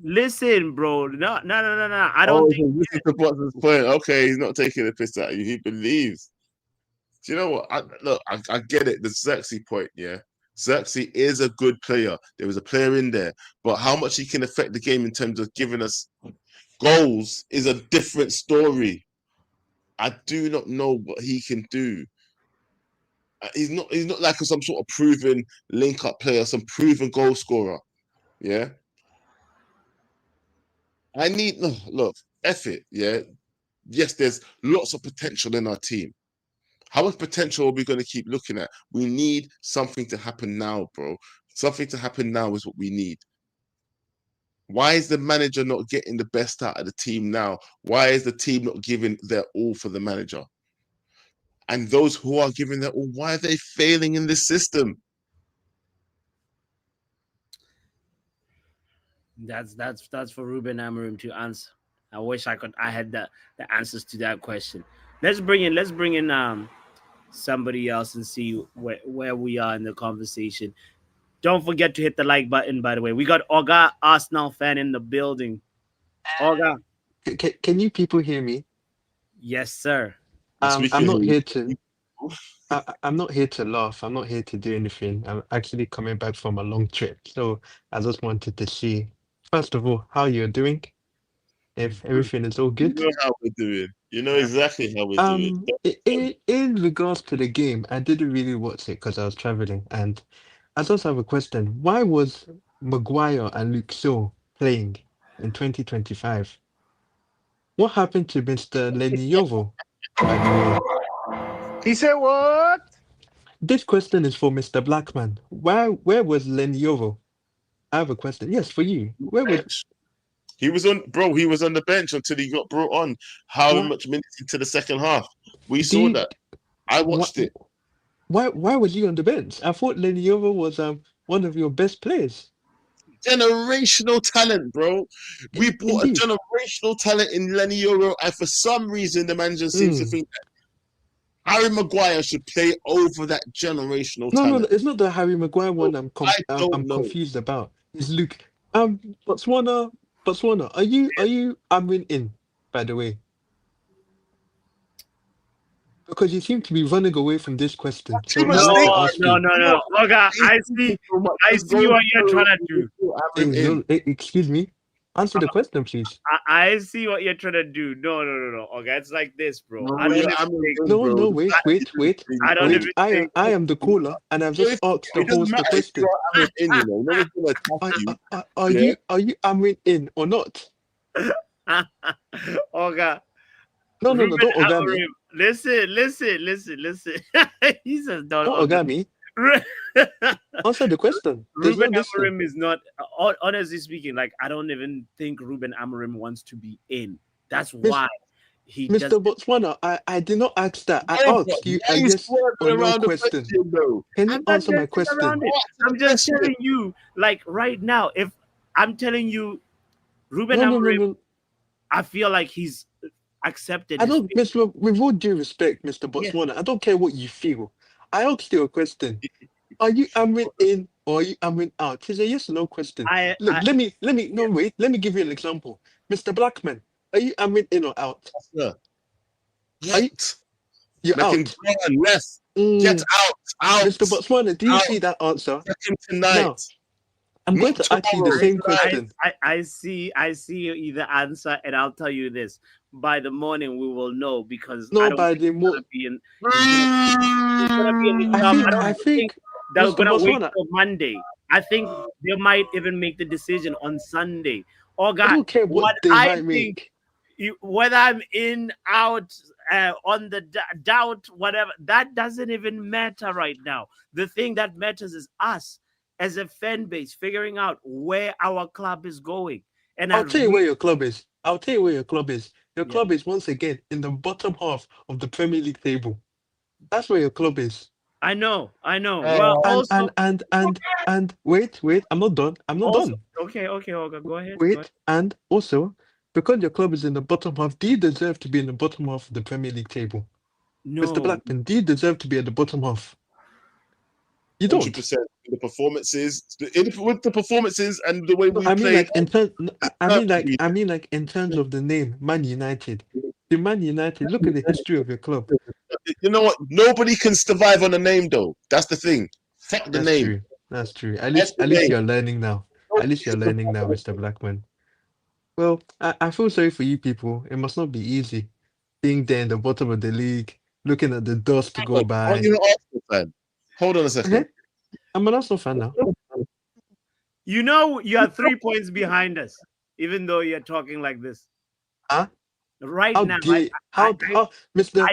Speaker 2: Listen, bro. No. I don't think.
Speaker 1: This is the Watson's point. Okay, he's not taking a piss out of you. He believes. Do you know what? I get it. The Xerxes point, yeah. Xerxes is a good player. There was a player in there, but how much he can affect the game in terms of giving us goals is a different story. I do not know what he can do. He's not like some sort of proven link-up player, some proven goal scorer. Yeah. I need look, F it, yeah. Yes, there's lots of potential in our team. How much potential are we going to keep looking at? We need something to happen now, bro. Something to happen now is what we need. Why is the manager not getting the best out of the team now? Why is the team not giving their all for the manager? And those who are giving their all, why are they failing in this system?
Speaker 2: That's for Ruben Amorim to answer. I wish I had the answers to that question. Let's bring in somebody else and see where we are in the conversation. Don't forget to hit the like button, by the way. We got Oga Arsenal fan in the building. Oga.
Speaker 7: Can you people hear me?
Speaker 2: Yes, sir.
Speaker 7: I'm not here to I'm not here to laugh. I'm not here to do anything. I'm actually coming back from a long trip. So I just wanted to see, first of all, how you're doing. If everything is all good.
Speaker 1: You know how we're doing. You know exactly how we're doing.
Speaker 7: In regards to the game, I didn't really watch it because I was traveling, and I just have a question. Why was Maguire and Luke Shaw playing in 2025? What happened to Mr. Leniovo, by the way?
Speaker 6: He said what?
Speaker 7: This question is for Mr. Blackman. Where was Leniovo? I have a question. Yes, for you. Where was
Speaker 1: he was on the bench until he got brought on. How much minutes into the second half? We saw that. I watched it.
Speaker 7: Why was he on the bench? I thought Leniovo was one of your best players.
Speaker 1: Generational talent, bro. We brought a generational talent in Leniovo, and for some reason the manager seems to think that Harry Maguire should play over that generational talent.
Speaker 7: No, it's not the Harry Maguire one I'm confused about. It's Luke. Botswana, are you Amrin in, by the way? Because you seem to be running away from this question. So
Speaker 2: no. Okay, I see what you're trying to
Speaker 7: do. Excuse me. Answer the question, please.
Speaker 2: I see what you're trying to do. No. Okay, it's like this, bro.
Speaker 7: Wait. I am the caller, and I've just asked the host the question. Are you Amrin in or not?
Speaker 2: Okay.
Speaker 7: No, don't Oga me.
Speaker 2: Listen. He says don't
Speaker 7: Oga me. Answer the question.
Speaker 2: Ruben Amorim is not, honestly speaking, like I don't even think Ruben Amorim wants to be in. That's why he
Speaker 7: Mr. Botswana, I did not ask that. I asked you a yes or no question. Can you answer my question?
Speaker 2: I'm just telling you, like right now, if I'm telling you Ruben Amorim, I feel like he's accepted.
Speaker 7: I don't, with all due respect, Mr. Botswana, I don't care what you feel. I asked you a question. Are you Amrin in or are you Amrin out? It's a yes or no question. Let me give you an example. Mr. Blackman, are you Amrin in or out?
Speaker 1: Yeah.
Speaker 7: You're out.
Speaker 1: Yes. Get out.
Speaker 7: Mr. Botswana, do you see that answer?
Speaker 1: Second tonight.
Speaker 7: Now, I'm going to ask you the same question.
Speaker 2: I see the answer, and I'll tell you this. By the morning, we will know because
Speaker 7: by the morning.
Speaker 2: I think they're gonna wait till Monday. I think they might even make the decision on Sunday. Oh God,
Speaker 7: I don't care what they might make.
Speaker 2: Whether I'm in, out, on the doubt, whatever, that doesn't even matter right now. The thing that matters is us as a fan base figuring out where our club is going. And
Speaker 7: I'll tell you where your club is. I'll tell you where your club is. Your
Speaker 2: Yeah.
Speaker 7: club is once again in the bottom half of the Premier League table. That's where your club is.
Speaker 2: I know.
Speaker 1: Uh,
Speaker 2: Well,
Speaker 7: And
Speaker 2: also,
Speaker 7: wait, I'm not done. I'm not
Speaker 2: also,
Speaker 7: done.
Speaker 2: okay, Olga, go ahead.
Speaker 7: Wait, and also, because your club is in the bottom half, do you deserve to be in the bottom half of the Premier League table? Mr.
Speaker 2: No,
Speaker 7: Blackman, do you deserve to be at the bottom half? You don't.
Speaker 1: 100%. The performances, with the performances and the way
Speaker 7: No,
Speaker 1: we
Speaker 7: I mean
Speaker 1: played,
Speaker 7: like in terms.
Speaker 1: deserve to be
Speaker 7: I mean like in terms of the name, Man United. The Man United. Look at the history of your club.
Speaker 1: there. You know what? Nobody can survive on a name, though. That's the thing. Fuck the
Speaker 7: That's
Speaker 1: name.
Speaker 7: true. That's true.
Speaker 1: That's the
Speaker 7: At least
Speaker 1: name.
Speaker 7: you're learning now. At least you're learning now, Mr. Blackman. Well, I feel sorry for you people. It must not be easy being there in the bottom of the league, looking at the dust go
Speaker 1: Aren't
Speaker 7: by.
Speaker 1: you an Arsenal fan? Hold on a
Speaker 7: Eh?
Speaker 1: second.
Speaker 7: I'm an Arsenal fan now.
Speaker 2: you know you are 3 points behind us, even though you're talking like this
Speaker 7: Huh?
Speaker 2: right
Speaker 7: How
Speaker 2: now.
Speaker 7: dare how
Speaker 2: I
Speaker 7: Mr.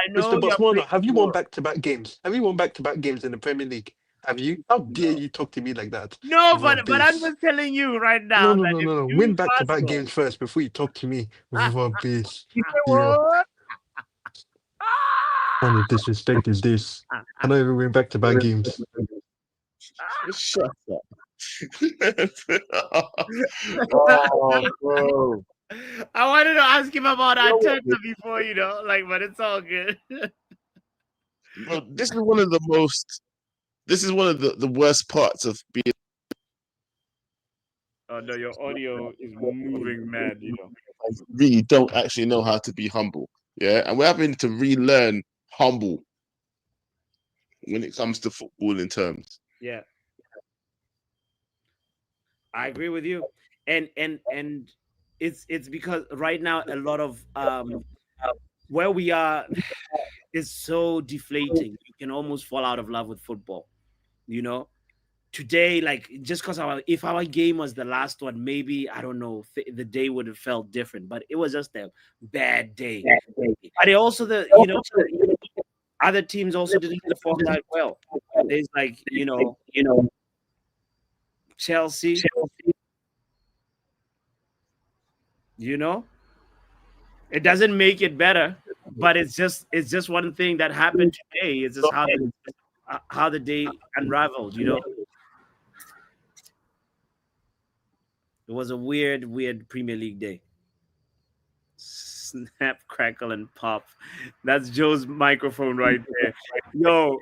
Speaker 2: know you're
Speaker 7: Botswana,
Speaker 2: pretty
Speaker 7: have you won
Speaker 2: sure.
Speaker 7: back-to-back games? Have you won back-to-back games in the Premier League? Have you? How dare you talk to me like that?
Speaker 2: No, but I'm
Speaker 7: Rubbish.
Speaker 2: just telling you right
Speaker 7: No,
Speaker 2: now
Speaker 7: no,
Speaker 2: that
Speaker 7: no,
Speaker 2: if
Speaker 7: no, no.
Speaker 2: you
Speaker 7: Win back-to-back
Speaker 2: Arsenal,
Speaker 7: games first before you talk to me. Rubbish.
Speaker 2: you say
Speaker 7: Yo,
Speaker 2: what?
Speaker 7: kind of disrespect is this? I don't even win back-to-back games.
Speaker 1: Shut up. Oh, bro.
Speaker 2: I wanted to ask him about
Speaker 1: You know what,
Speaker 2: Arteta before, but it's all good.
Speaker 1: bro, this is one of the most. This is one of the worst parts of being.
Speaker 2: Oh no, your audio is moving mad,
Speaker 1: I really don't actually know how to be humble. Yeah, and we're having to relearn humble when it comes to football in terms.
Speaker 2: Yeah, I agree with you, and it's because right now a lot of where we are is so deflating. You can almost fall out of love with football. You know, today, like just because if our game was the last one, maybe I don't know, the day would have felt different. But it was just a bad day. But it also other teams also didn't perform that well. There's like Chelsea. It doesn't make it better, but it's just one thing that happened today. It's just how the day unraveled. It was a weird Premier League day. Snap, crackle, and pop. That's Joe's microphone right there. Yo,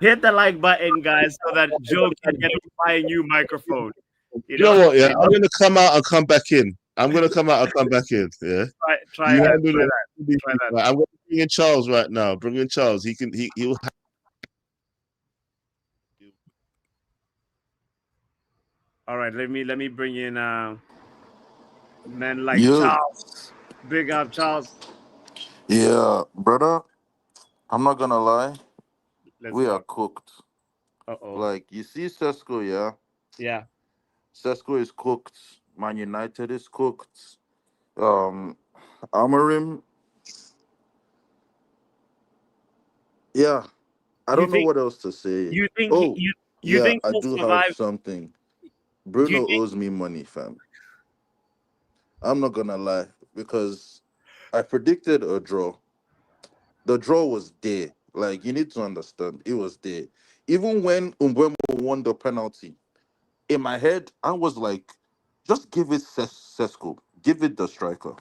Speaker 2: hit the like button, guys, so that Joe can get to buy a new microphone.
Speaker 1: You know what? Yeah, I'm gonna come out and come back in. I'm gonna come out and come back in. Yeah,
Speaker 2: Try
Speaker 1: you
Speaker 2: that.
Speaker 1: handle
Speaker 2: Try
Speaker 1: it.
Speaker 2: that. Try that.
Speaker 1: I'm gonna bring in Charles right now. Bring in Charles. He'll.
Speaker 2: All right, let me bring in men like
Speaker 8: Yeah,
Speaker 2: Charles. Big up, Charles.
Speaker 8: yeah, brother. I'm not gonna lie.
Speaker 2: Let's
Speaker 8: We are
Speaker 2: go.
Speaker 8: cooked.
Speaker 2: Uh-oh.
Speaker 8: Like you see, Sesko, yeah.
Speaker 2: Yeah.
Speaker 8: Sesko is cooked. Man United is cooked. Um, Amorim, yeah. I
Speaker 2: You
Speaker 8: don't know
Speaker 2: think
Speaker 8: what else to say.
Speaker 2: you think
Speaker 8: Oh,
Speaker 2: you
Speaker 8: yeah,
Speaker 2: think
Speaker 8: I
Speaker 2: he'll
Speaker 8: do have
Speaker 2: survive?
Speaker 8: something.
Speaker 2: Do you
Speaker 8: Bruno
Speaker 2: think
Speaker 8: owes me money, fam. I'm not gonna lie because I predicted a draw. The draw was there. Like you need to understand, it was there. Even when Umbremo won the penalty, in my head, I was like, just give it Sesko, give it the striker,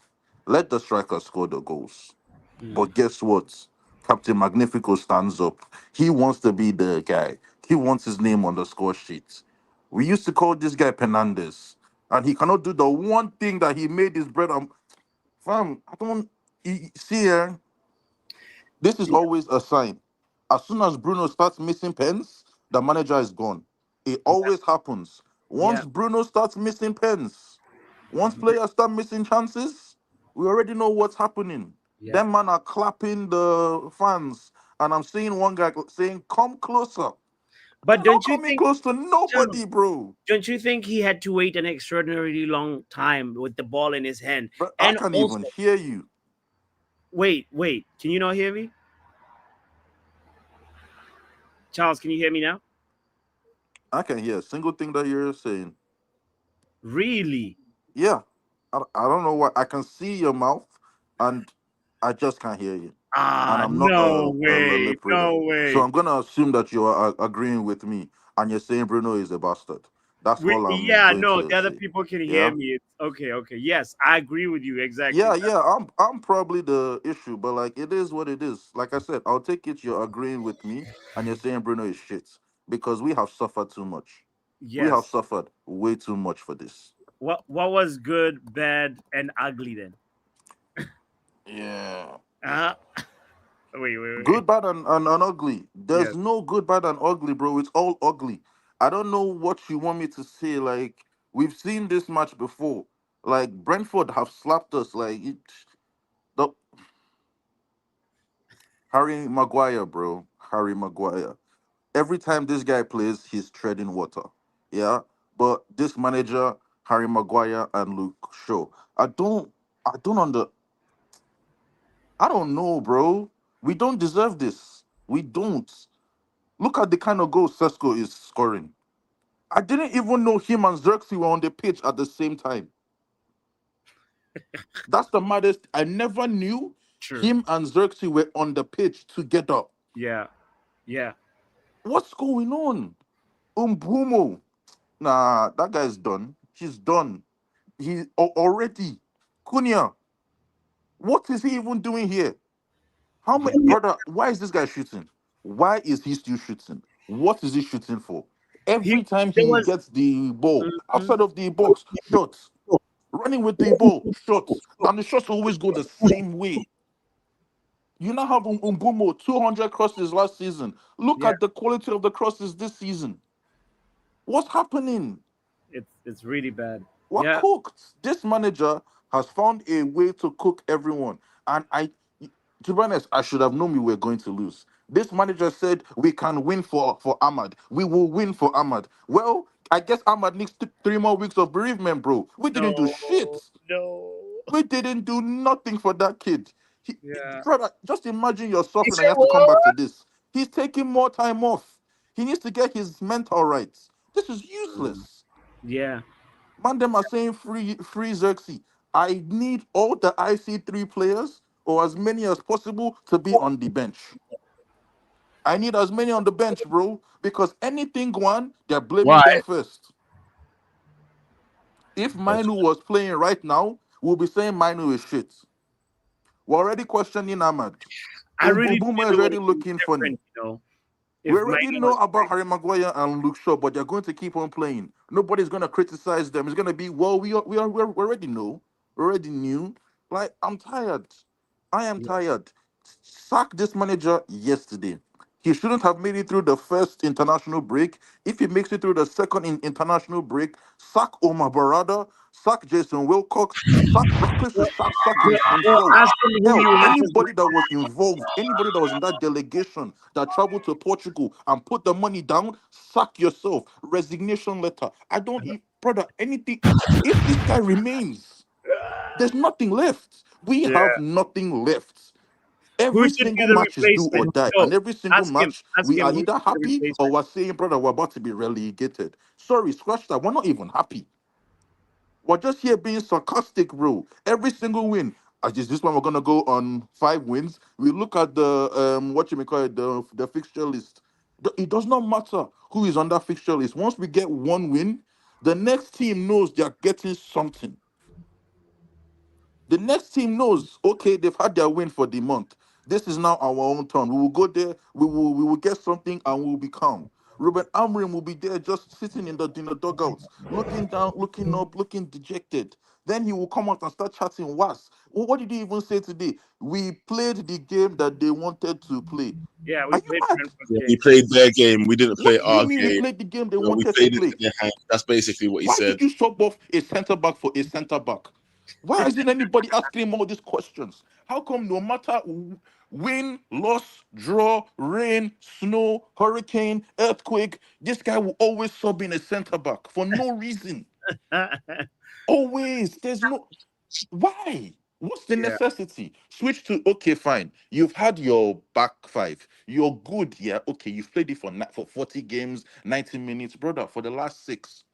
Speaker 8: let the striker score the goals. But guess what? Captain Magnifico stands up. He wants to be the guy. He wants his name on the score sheet. We used to call this guy Penandes, and he cannot do the one thing that he made his bread on. Fam, I don't see here. This is always a sign. As soon as Bruno starts missing pens, the manager is gone. It always happens.
Speaker 2: Yeah.
Speaker 8: Once Bruno starts missing pens, once players start missing chances, we already know what's happening.
Speaker 2: Yeah.
Speaker 8: Them man are clapping the fans, and I'm seeing one guy saying, "Come closer."
Speaker 2: But
Speaker 8: They're not coming close to nobody, bro.
Speaker 2: don't you think he had to wait an extraordinarily long time with the ball in his hand?
Speaker 8: But I
Speaker 2: And
Speaker 8: can't even
Speaker 2: also,
Speaker 8: hear you.
Speaker 2: wait, can you not hear me? Charles, can you hear me now?
Speaker 8: I can hear a single thing that you're saying.
Speaker 2: Really?
Speaker 8: Yeah, I don't know what I can see your mouth, and I just can't hear you. And I'm not
Speaker 2: No
Speaker 8: a
Speaker 2: way,
Speaker 8: lip reader,
Speaker 2: no
Speaker 8: so
Speaker 2: way.
Speaker 8: I'm gonna assume that you are agreeing with me, and you're saying Bruno is a bastard. That's all I'm
Speaker 2: Yeah,
Speaker 8: going
Speaker 2: no,
Speaker 8: to
Speaker 2: the other
Speaker 8: say.
Speaker 2: people can hear
Speaker 8: Yeah.
Speaker 2: me. It's okay, okay. Yes, I agree with you exactly.
Speaker 8: Yeah. I'm probably the issue, but like it is what it is. Like I said, I'll take it. You're agreeing with me, and you're saying Bruno is shit because we have suffered too much. We have
Speaker 2: Yes.
Speaker 8: suffered way too much for this.
Speaker 2: What was good, bad, and ugly then?
Speaker 8: Yeah.
Speaker 2: Uh wait.
Speaker 8: Good, bad, and ugly.
Speaker 2: Yes.
Speaker 8: There's no good, bad, and ugly, bro. It's all ugly. I don't know what you want me to say. Like, we've seen this match before. Like, Brentford have slapped us. Like, the, Harry Maguire, bro. Harry Maguire. Every time this guy plays, he's treading water. Yeah. But this manager, Harry Maguire and Luke Shaw, I don't under, I don't know, bro. We don't deserve this. We don't. Look at the kind of goals Sesko is scoring. I didn't even know him and Xerxes were on the pitch at the same time. That's the maddest. I never knew
Speaker 2: True.
Speaker 8: him and Xerxes were on the pitch together.
Speaker 2: Yeah. Yeah.
Speaker 8: What's going on? Umbumo. Nah, that guy's done. He's done. Already. Cunha. What is he even doing here? How many
Speaker 2: Yeah.
Speaker 8: brother? Why is this guy shooting? Why is he still shooting? What is he shooting for?
Speaker 2: He
Speaker 8: Every time
Speaker 2: there
Speaker 8: he
Speaker 2: was
Speaker 8: gets the ball
Speaker 2: Mhm.
Speaker 8: outside of the box, shots. Running with the ball, shots. And the shots always go the same way. You now have Umbumo, 200 crosses last season. Look
Speaker 2: Yeah,
Speaker 8: at the quality of the crosses this season. What's happening?
Speaker 2: it's really bad.
Speaker 8: We're
Speaker 2: Yeah.
Speaker 8: cooked. This manager has found a way to cook everyone. And to be honest, I should have known we were going to lose. This manager said we can win for Ahmad. We will win for Ahmad. Well, I guess Ahmad needs 3 more weeks of bereavement, bro. We didn't do shit.
Speaker 2: No, no.
Speaker 8: We didn't do nothing for that kid. He,
Speaker 2: Yeah.
Speaker 8: brother, just imagine you're
Speaker 2: He
Speaker 8: suffering and
Speaker 2: said
Speaker 8: you have to come back to
Speaker 2: what?
Speaker 8: this. He's taking more time off. He needs to get his mental right. This is useless.
Speaker 2: Yeah.
Speaker 8: Man, them are saying free Xerxes. I need all the IC3 players or as many as possible to be on the bench. I need as many on the bench, bro, because anything go on, they're blaming
Speaker 1: Why?
Speaker 8: them first. If Minu was playing right now, we'll be saying Minu is shit. We're already questioning Ahmad.
Speaker 2: I really
Speaker 8: Mbuma
Speaker 2: feel
Speaker 8: is
Speaker 2: it would
Speaker 8: already
Speaker 2: have been
Speaker 8: looking funny.
Speaker 2: different,
Speaker 8: We
Speaker 2: if
Speaker 8: already
Speaker 2: Mino
Speaker 8: know
Speaker 2: was
Speaker 8: about
Speaker 2: playing.
Speaker 8: Harry Maguire and Luke Shaw, but they're going to keep on playing. Nobody's going to criticize them. It's going to be, well, we already know. We already knew. Like, I'm tired. I am
Speaker 2: Yeah.
Speaker 8: tired. Sack this manager yesterday. He shouldn't have made it through the first international break. If he makes it through the second international break, sack Omar Barada, sack Jason Wilcox, sack Barkley should sack
Speaker 2: Well,
Speaker 8: himself.
Speaker 2: ask him who
Speaker 8: Hell,
Speaker 2: you have as
Speaker 8: anybody that was involved, anybody that was in that delegation that traveled to Portugal and put the money down, sack yourself. Resignation letter. I don't, brother, anything. If this guy remains, there's nothing left. We
Speaker 2: yeah.
Speaker 8: have nothing left.
Speaker 2: Who
Speaker 8: Every
Speaker 2: should be
Speaker 8: single
Speaker 2: the
Speaker 8: match is do or
Speaker 2: replacement?
Speaker 8: die,
Speaker 2: No,
Speaker 8: and every single
Speaker 2: ask him.
Speaker 8: match
Speaker 2: Ask
Speaker 8: we
Speaker 2: him
Speaker 8: are
Speaker 2: who
Speaker 8: either
Speaker 2: should be the
Speaker 8: happy or
Speaker 2: replacement.
Speaker 8: we're saying, brother, we're about to be relegated. Sorry, scratch that. We're not even happy. We're just here being sarcastic, bro. Every single win. Is this one we're gonna go on 5 wins? We look at the what you may call it, the fixture list. It does not matter who is on that fixture list. Once we get one win, the next team knows they're getting something. The next team knows, okay, they've had their win for the month. This is now our own turn. We will go there, we will get something and we will be calm. Ruben Amorim will be there just sitting in the dugouts, looking down, looking up, looking dejected. Then he will come out and start chatting was. What did he even say today? We played the game that they wanted to play.
Speaker 2: Yeah,
Speaker 8: Are
Speaker 2: we
Speaker 8: you
Speaker 2: played
Speaker 8: mad?
Speaker 2: Brentford's
Speaker 1: Yeah, we
Speaker 2: game.
Speaker 1: played their game. We didn't
Speaker 8: What
Speaker 1: play
Speaker 8: do you
Speaker 1: our
Speaker 8: mean we
Speaker 1: game.
Speaker 8: played the game they
Speaker 1: We
Speaker 8: wanted to
Speaker 1: played it
Speaker 8: play?
Speaker 1: in their hands. That's basically what he
Speaker 8: Why
Speaker 1: said.
Speaker 8: did you sub off a centre back for a centre back? Why isn't anybody asking him all these questions? How come no matter win, loss, draw, rain, snow, hurricane, earthquake, this guy will always sub in a centre back for no reason? Always. There's no why? What's the
Speaker 2: Yeah.
Speaker 8: necessity? Switch to okay, fine. You've had your back five. You're good, yeah. Okay, you've played it for 40 games, 90 minutes, brother. For the last 6,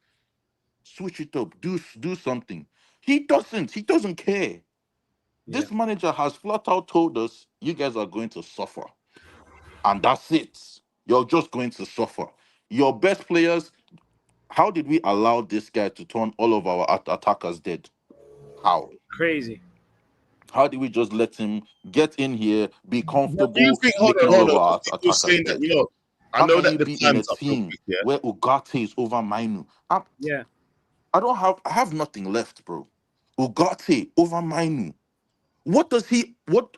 Speaker 8: switch it up. Do something. He doesn't. He doesn't care.
Speaker 2: Yeah.
Speaker 8: This manager has flat out told us, you guys are going to suffer. And that's it. You're just going to suffer. Your best players, how did we allow this guy to turn all of our attackers dead? How?
Speaker 2: Crazy.
Speaker 8: How did we just let him get in here, be
Speaker 1: But do you
Speaker 8: comfortable,
Speaker 1: think?
Speaker 8: making all
Speaker 1: Hold
Speaker 8: of
Speaker 1: on.
Speaker 8: our
Speaker 1: People
Speaker 8: attackers
Speaker 1: saying that
Speaker 8: dead?
Speaker 1: I
Speaker 8: How
Speaker 1: know
Speaker 8: can
Speaker 1: that
Speaker 8: you
Speaker 1: the
Speaker 8: be in a
Speaker 1: time's up real
Speaker 8: team
Speaker 1: quick. Yeah.
Speaker 8: where Ugarte is over Mainu?
Speaker 2: Yeah.
Speaker 8: I have nothing left, bro. Ugarte over Mainu. What does he what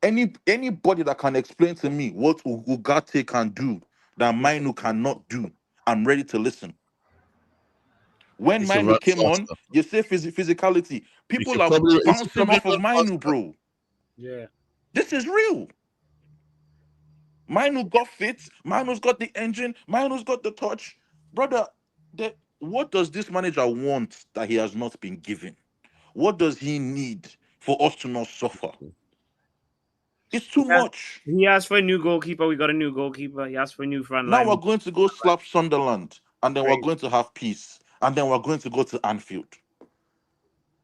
Speaker 8: anybody that can explain to me what Ugarte can do that Mainu cannot do? I'm ready to listen. When
Speaker 1: He can run
Speaker 8: Mainu came on,
Speaker 1: faster.
Speaker 8: you say physicality. People are
Speaker 1: He should
Speaker 8: bouncing
Speaker 1: probably
Speaker 8: off of
Speaker 1: run
Speaker 8: Mainu,
Speaker 1: faster.
Speaker 8: bro.
Speaker 2: Yeah.
Speaker 8: This is real. Mainu got fit. Mainu's got the engine. Mainu's got the touch. Brother, what does this manager want that he has not been given? What does he need for us to not suffer? It's too
Speaker 2: Yeah.
Speaker 8: much.
Speaker 2: He asked for a new goalkeeper. We got a new goalkeeper. He asked for a new front
Speaker 8: Now
Speaker 2: line.
Speaker 8: we're going to go slap Sunderland, and then we're
Speaker 2: Crazy.
Speaker 8: going to have peace, and then we're going to go to Anfield.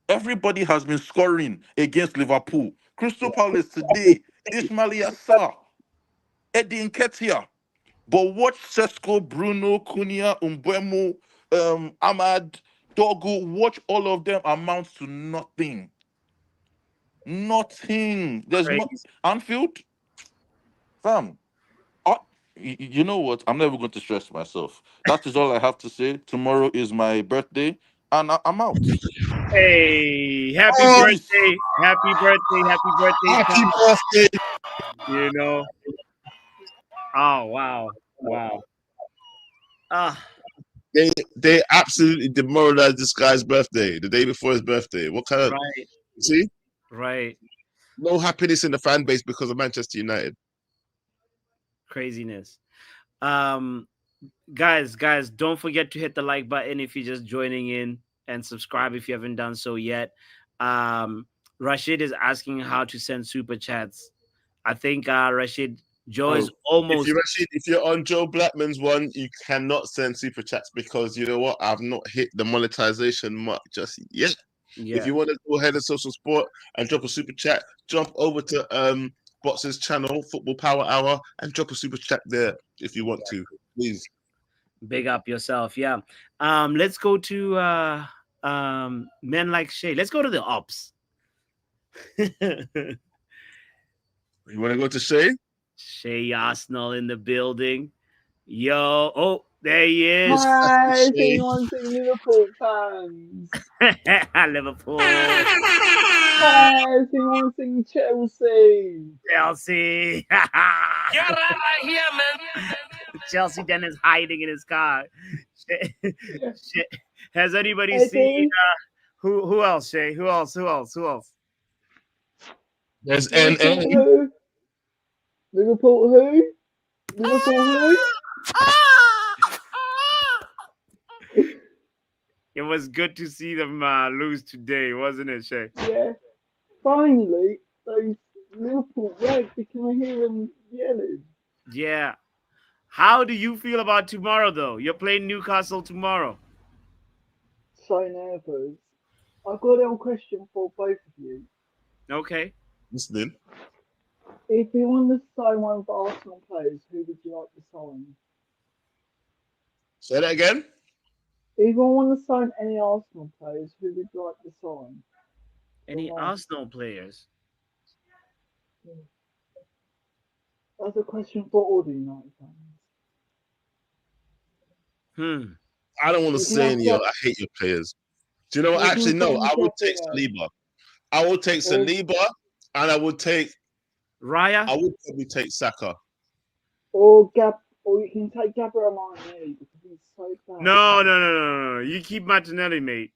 Speaker 8: Everybody has been scoring against Liverpool. Crystal Palace today, Ismail Yassar, Eddie Nketiah. But watch Sesko, Bruno, Cunha, Umbuemo, Ahmad, Dogu, watch all of them amount to nothing. Nothing. There's not
Speaker 2: Crazy.
Speaker 8: Anfield, fam. You know what? I'm never going to stress myself. That is all I have to say. Tomorrow is my birthday, and I'm out.
Speaker 2: Hey, happy
Speaker 1: Oh,
Speaker 8: Peace.
Speaker 2: birthday. Happy birthday. Happy birthday,
Speaker 1: happy
Speaker 2: Tom.
Speaker 1: birthday!
Speaker 2: You know. Oh, wow. Wow. Ah,
Speaker 1: They absolutely demoralized this guy's birthday the day before his birthday. What kind of
Speaker 2: right.
Speaker 1: see?
Speaker 2: Right.
Speaker 1: No happiness in the fan base because of Manchester United.
Speaker 2: Craziness. Guys, don't forget to hit the like button if you're just joining in, and subscribe if you haven't done so yet. Rashid is asking how to send super chats. I think Rashid, Joe is almost
Speaker 1: If you're on Joe Blackman's one, you cannot send super chats because you know what? I've not hit the monetization mark just yet. If you want to go ahead and social sport and drop a super chat, jump over to Box's channel, Football Power Hour, and drop a super chat there if you want to. Please.
Speaker 2: big up yourself. Yeah. Let's go to men like Shay. Let's go to the ops.
Speaker 1: You want to go to Shay?
Speaker 2: Shay Arsenal in the building. Yo, oh, there he is.
Speaker 9: Hi, anyone see Liverpool fans?
Speaker 2: Liverpool.
Speaker 9: Hi, anyone see Chelsea?
Speaker 2: Chelsea. You're right here, man. Chelsea then is hiding in his car. Has anybody seen who else, Shay? Who else?
Speaker 1: There's
Speaker 9: Liverpool
Speaker 1: NA.
Speaker 9: who? Liverpool who? Liverpool who?
Speaker 2: It was good to see them lose today, wasn't it, Shay?
Speaker 9: Yeah. Finally, those Liverpool Reds, can I hear them yelling?
Speaker 2: Yeah. How do you feel about tomorrow, though? You're playing Newcastle tomorrow.
Speaker 9: So nervous. I've got a little question for both of you.
Speaker 2: Okay.
Speaker 1: Listening.
Speaker 9: If you want to sign one of the Arsenal players, who would you like to sign?
Speaker 1: Say that again.
Speaker 9: If you want to sign any Arsenal players, who would you like to sign?
Speaker 2: Any Arsenal players?
Speaker 9: That's a question for all the United fans.
Speaker 1: I don't want to say any. I hate your players. Do you know what? Actually, no. I would take Saliba. I would take Saliba, and I would take
Speaker 2: Raya.
Speaker 1: I would probably take Saka.
Speaker 9: Or you can take Gabriel Martinelli because he's so bad.
Speaker 2: No. You keep Martinelli, mate.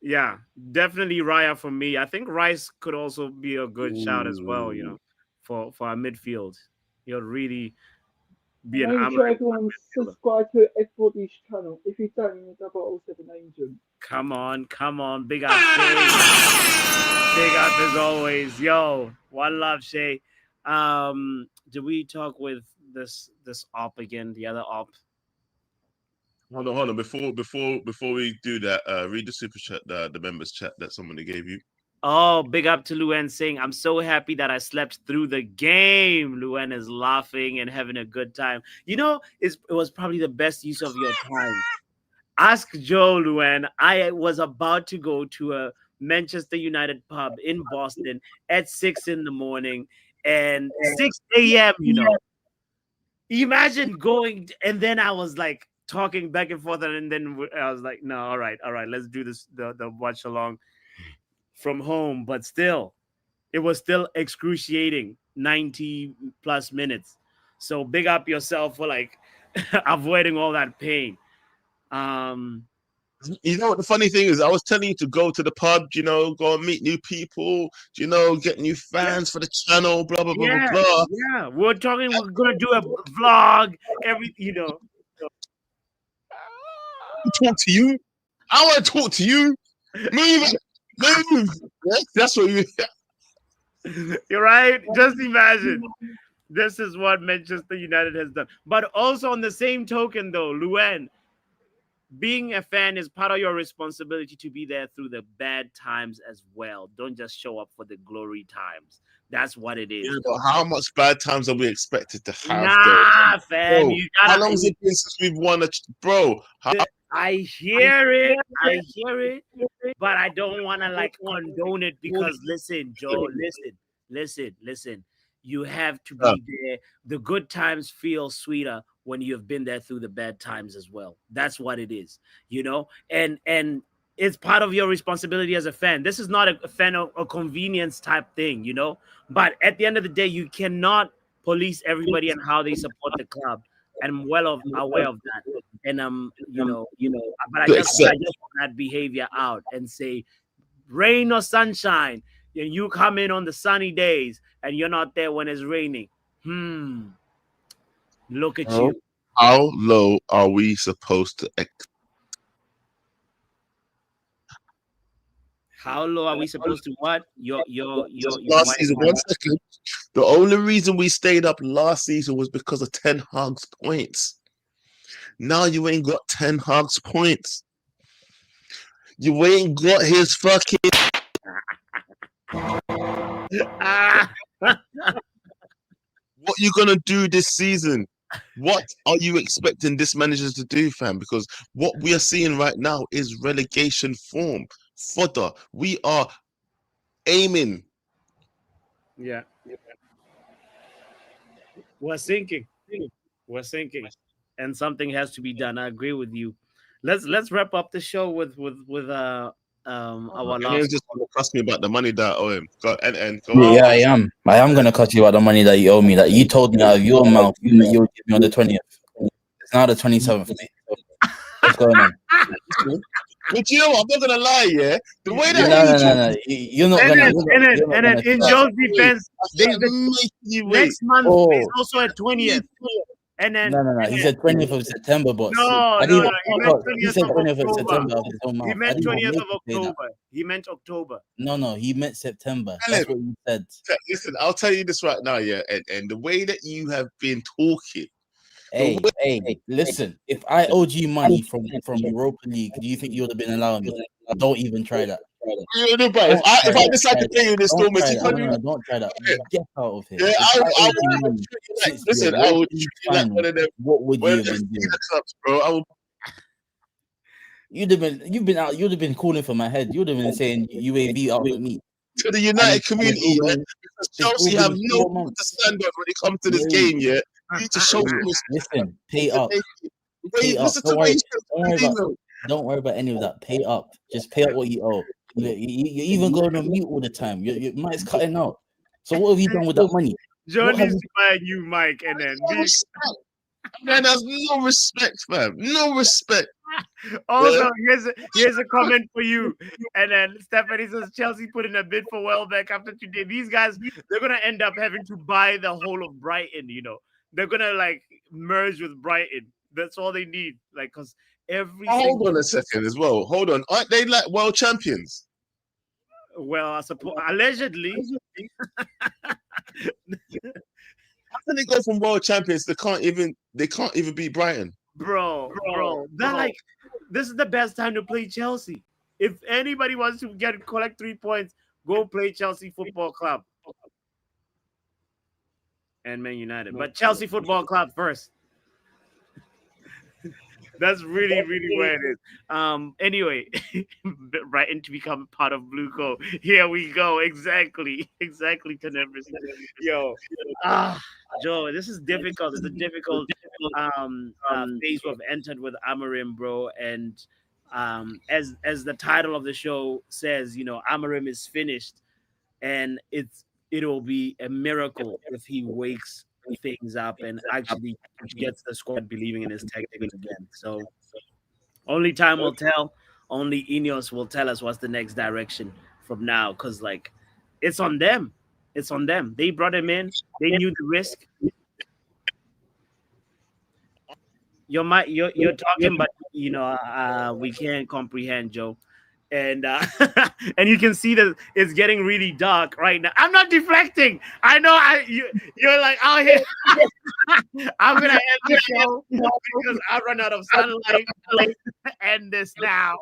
Speaker 2: Yeah, definitely Raya for me. I think Rice could also be a good shout as well, you know, for our midfield. He'll really be an
Speaker 9: Make sure everyone subscribe to everybody's channel. If you don't, you have also an agent.
Speaker 2: Come on. Big up, Shay. Big up as always. Yo, one love, Shay. Did we talk with this op again, the other op?
Speaker 1: Hold on. Before we do that, read the super chat, the members chat that somebody gave you.
Speaker 2: Oh, big up to Luen saying, I'm so happy that I slept through the game. Luen is laughing and having a good time. You know, it was probably the best use of your time. Ask Joe, Luen. I was about to go to a Manchester United pub in Boston at 6 in the morning and 6 a.m., you know. Imagine going, and then I was like talking back and forth, and then I was like, no, all right, let's do this, the watch along from home. But still, it was still excruciating 90 plus minutes. So big up yourself for like avoiding all that pain.
Speaker 1: You know what the funny thing is? I was telling you to go to the pub, go and meet new people, get new fans for the channel, blah blah blah blah blah.
Speaker 2: Yeah. We're gonna do a vlog,
Speaker 1: Talk to you. I want to talk to you. Move. Yeah, that's what you.
Speaker 2: You're right. Just imagine. This is what Manchester United has done. But also on the same token, though, Luen, being a fan is part of your responsibility to be there through the bad times as well. Don't just show up for the glory times. That's what it is.
Speaker 1: Yeah, but how much bad times are we expected to have?
Speaker 2: Nah, fam.
Speaker 1: Bro, how long has it been since we've won bro?
Speaker 2: I hear it, but I don't want to like condone it because listen, Joe, listen. You have to be there. The good times feel sweeter when you've been there through the bad times as well. That's what it is, and it's part of your responsibility as a fan. This is not a fan of a convenience type thing, but at the end of the day, you cannot police everybody and how they support the club. And I'm well aware of that. And but I just want that behavior out and say, rain or sunshine, and you come in on the sunny days and you're not there when it's raining. Look at you.
Speaker 1: How low are we supposed to?
Speaker 2: How low are we supposed to what? Your
Speaker 1: last season. 1 second. The only reason we stayed up last season was because of Ten Hag's points. Now you ain't got Ten Hag's points. You ain't got his fucking. What you gonna do this season? What are you expecting this manager to do, fam? Because what we are seeing right now is relegation form. Fodder. We are aiming.
Speaker 2: Yeah. We're sinking. And something has to be done. I agree with you. Let's wrap up the show with our last.
Speaker 1: Just want to cuss me about the money that I owe him. Go
Speaker 10: yeah, I am gonna cuss you about the money that you owe me. That you told me out of your mouth you would give me on the 20th. It's now the 27th. What's going on?
Speaker 1: But you know what? I'm not gonna lie, yeah. The way that
Speaker 10: no. You're not gonna.
Speaker 2: And then in Joe's defense, next month is also a 20th. And then
Speaker 10: no. He said 20th of September, boss.
Speaker 2: No.
Speaker 10: He said 20th of September.
Speaker 2: He meant 20th of October. He meant October.
Speaker 10: No. He meant September. That's what you said.
Speaker 1: Listen, I'll tell you this right now, yeah. And the way that you have been talking.
Speaker 10: Hey, listen. If I owed you money from Europa League, do you think you would have been allowing me? Don't even try that.
Speaker 1: If I decide to pay you in installments,
Speaker 10: don't try that. Get out of here.
Speaker 1: Yeah, I would. Listen, I would.
Speaker 10: What would you have been doing,
Speaker 1: bro?
Speaker 10: You'd have been calling for my head. You'd have been saying UAV out with me.
Speaker 1: To the United community, yeah, because Chelsea have no one to stand on when it comes to this game, yeah. You need to show them.
Speaker 10: Listen, pay up. Don't worry about any of that. Pay up. Just pay up what you owe. You're even going on mute all the time. Your mic's cutting out. So what have you done with that money?
Speaker 2: John needs to buy a new mic and then
Speaker 1: man, there's no respect, fam. No respect.
Speaker 2: Also, here's a comment for you. And then Stephanie says Chelsea put in a bid for Welbeck after today. These guys, they're gonna end up having to buy the whole of Brighton. They're gonna like merge with Brighton. That's all they need. Like, because
Speaker 1: hold on a second as well. Hold on, aren't they like world champions?
Speaker 2: Well, I suppose allegedly.
Speaker 1: How can they go from world champions? They can't even beat Brighton.
Speaker 2: bro. That like this is the best time to play Chelsea. If anybody wants to collect 3 points, go play Chelsea Football Club and Man United. But Chelsea Football Club first. That's really where it is. Anyway, Brighton to become part of Blue Co. Here we go. Exactly 10%. Yo, Joe, this is difficult. It's a difficult phase we've entered with Amorim, bro. And as the title of the show says, Amorim is finished, and it'll be a miracle if he wakes things up and actually gets the squad believing in his tactics again. So only time will tell. Only Ineos will tell us what's the next direction from now, because like it's on them. It's on them. They brought him in. They knew the risk. You're talking, but we can't comprehend, Joe. And and you can see that it's getting really dark right now. I'm not deflecting. I know you're like out here. I'm gonna end the show because I run out of sunlight. End this now.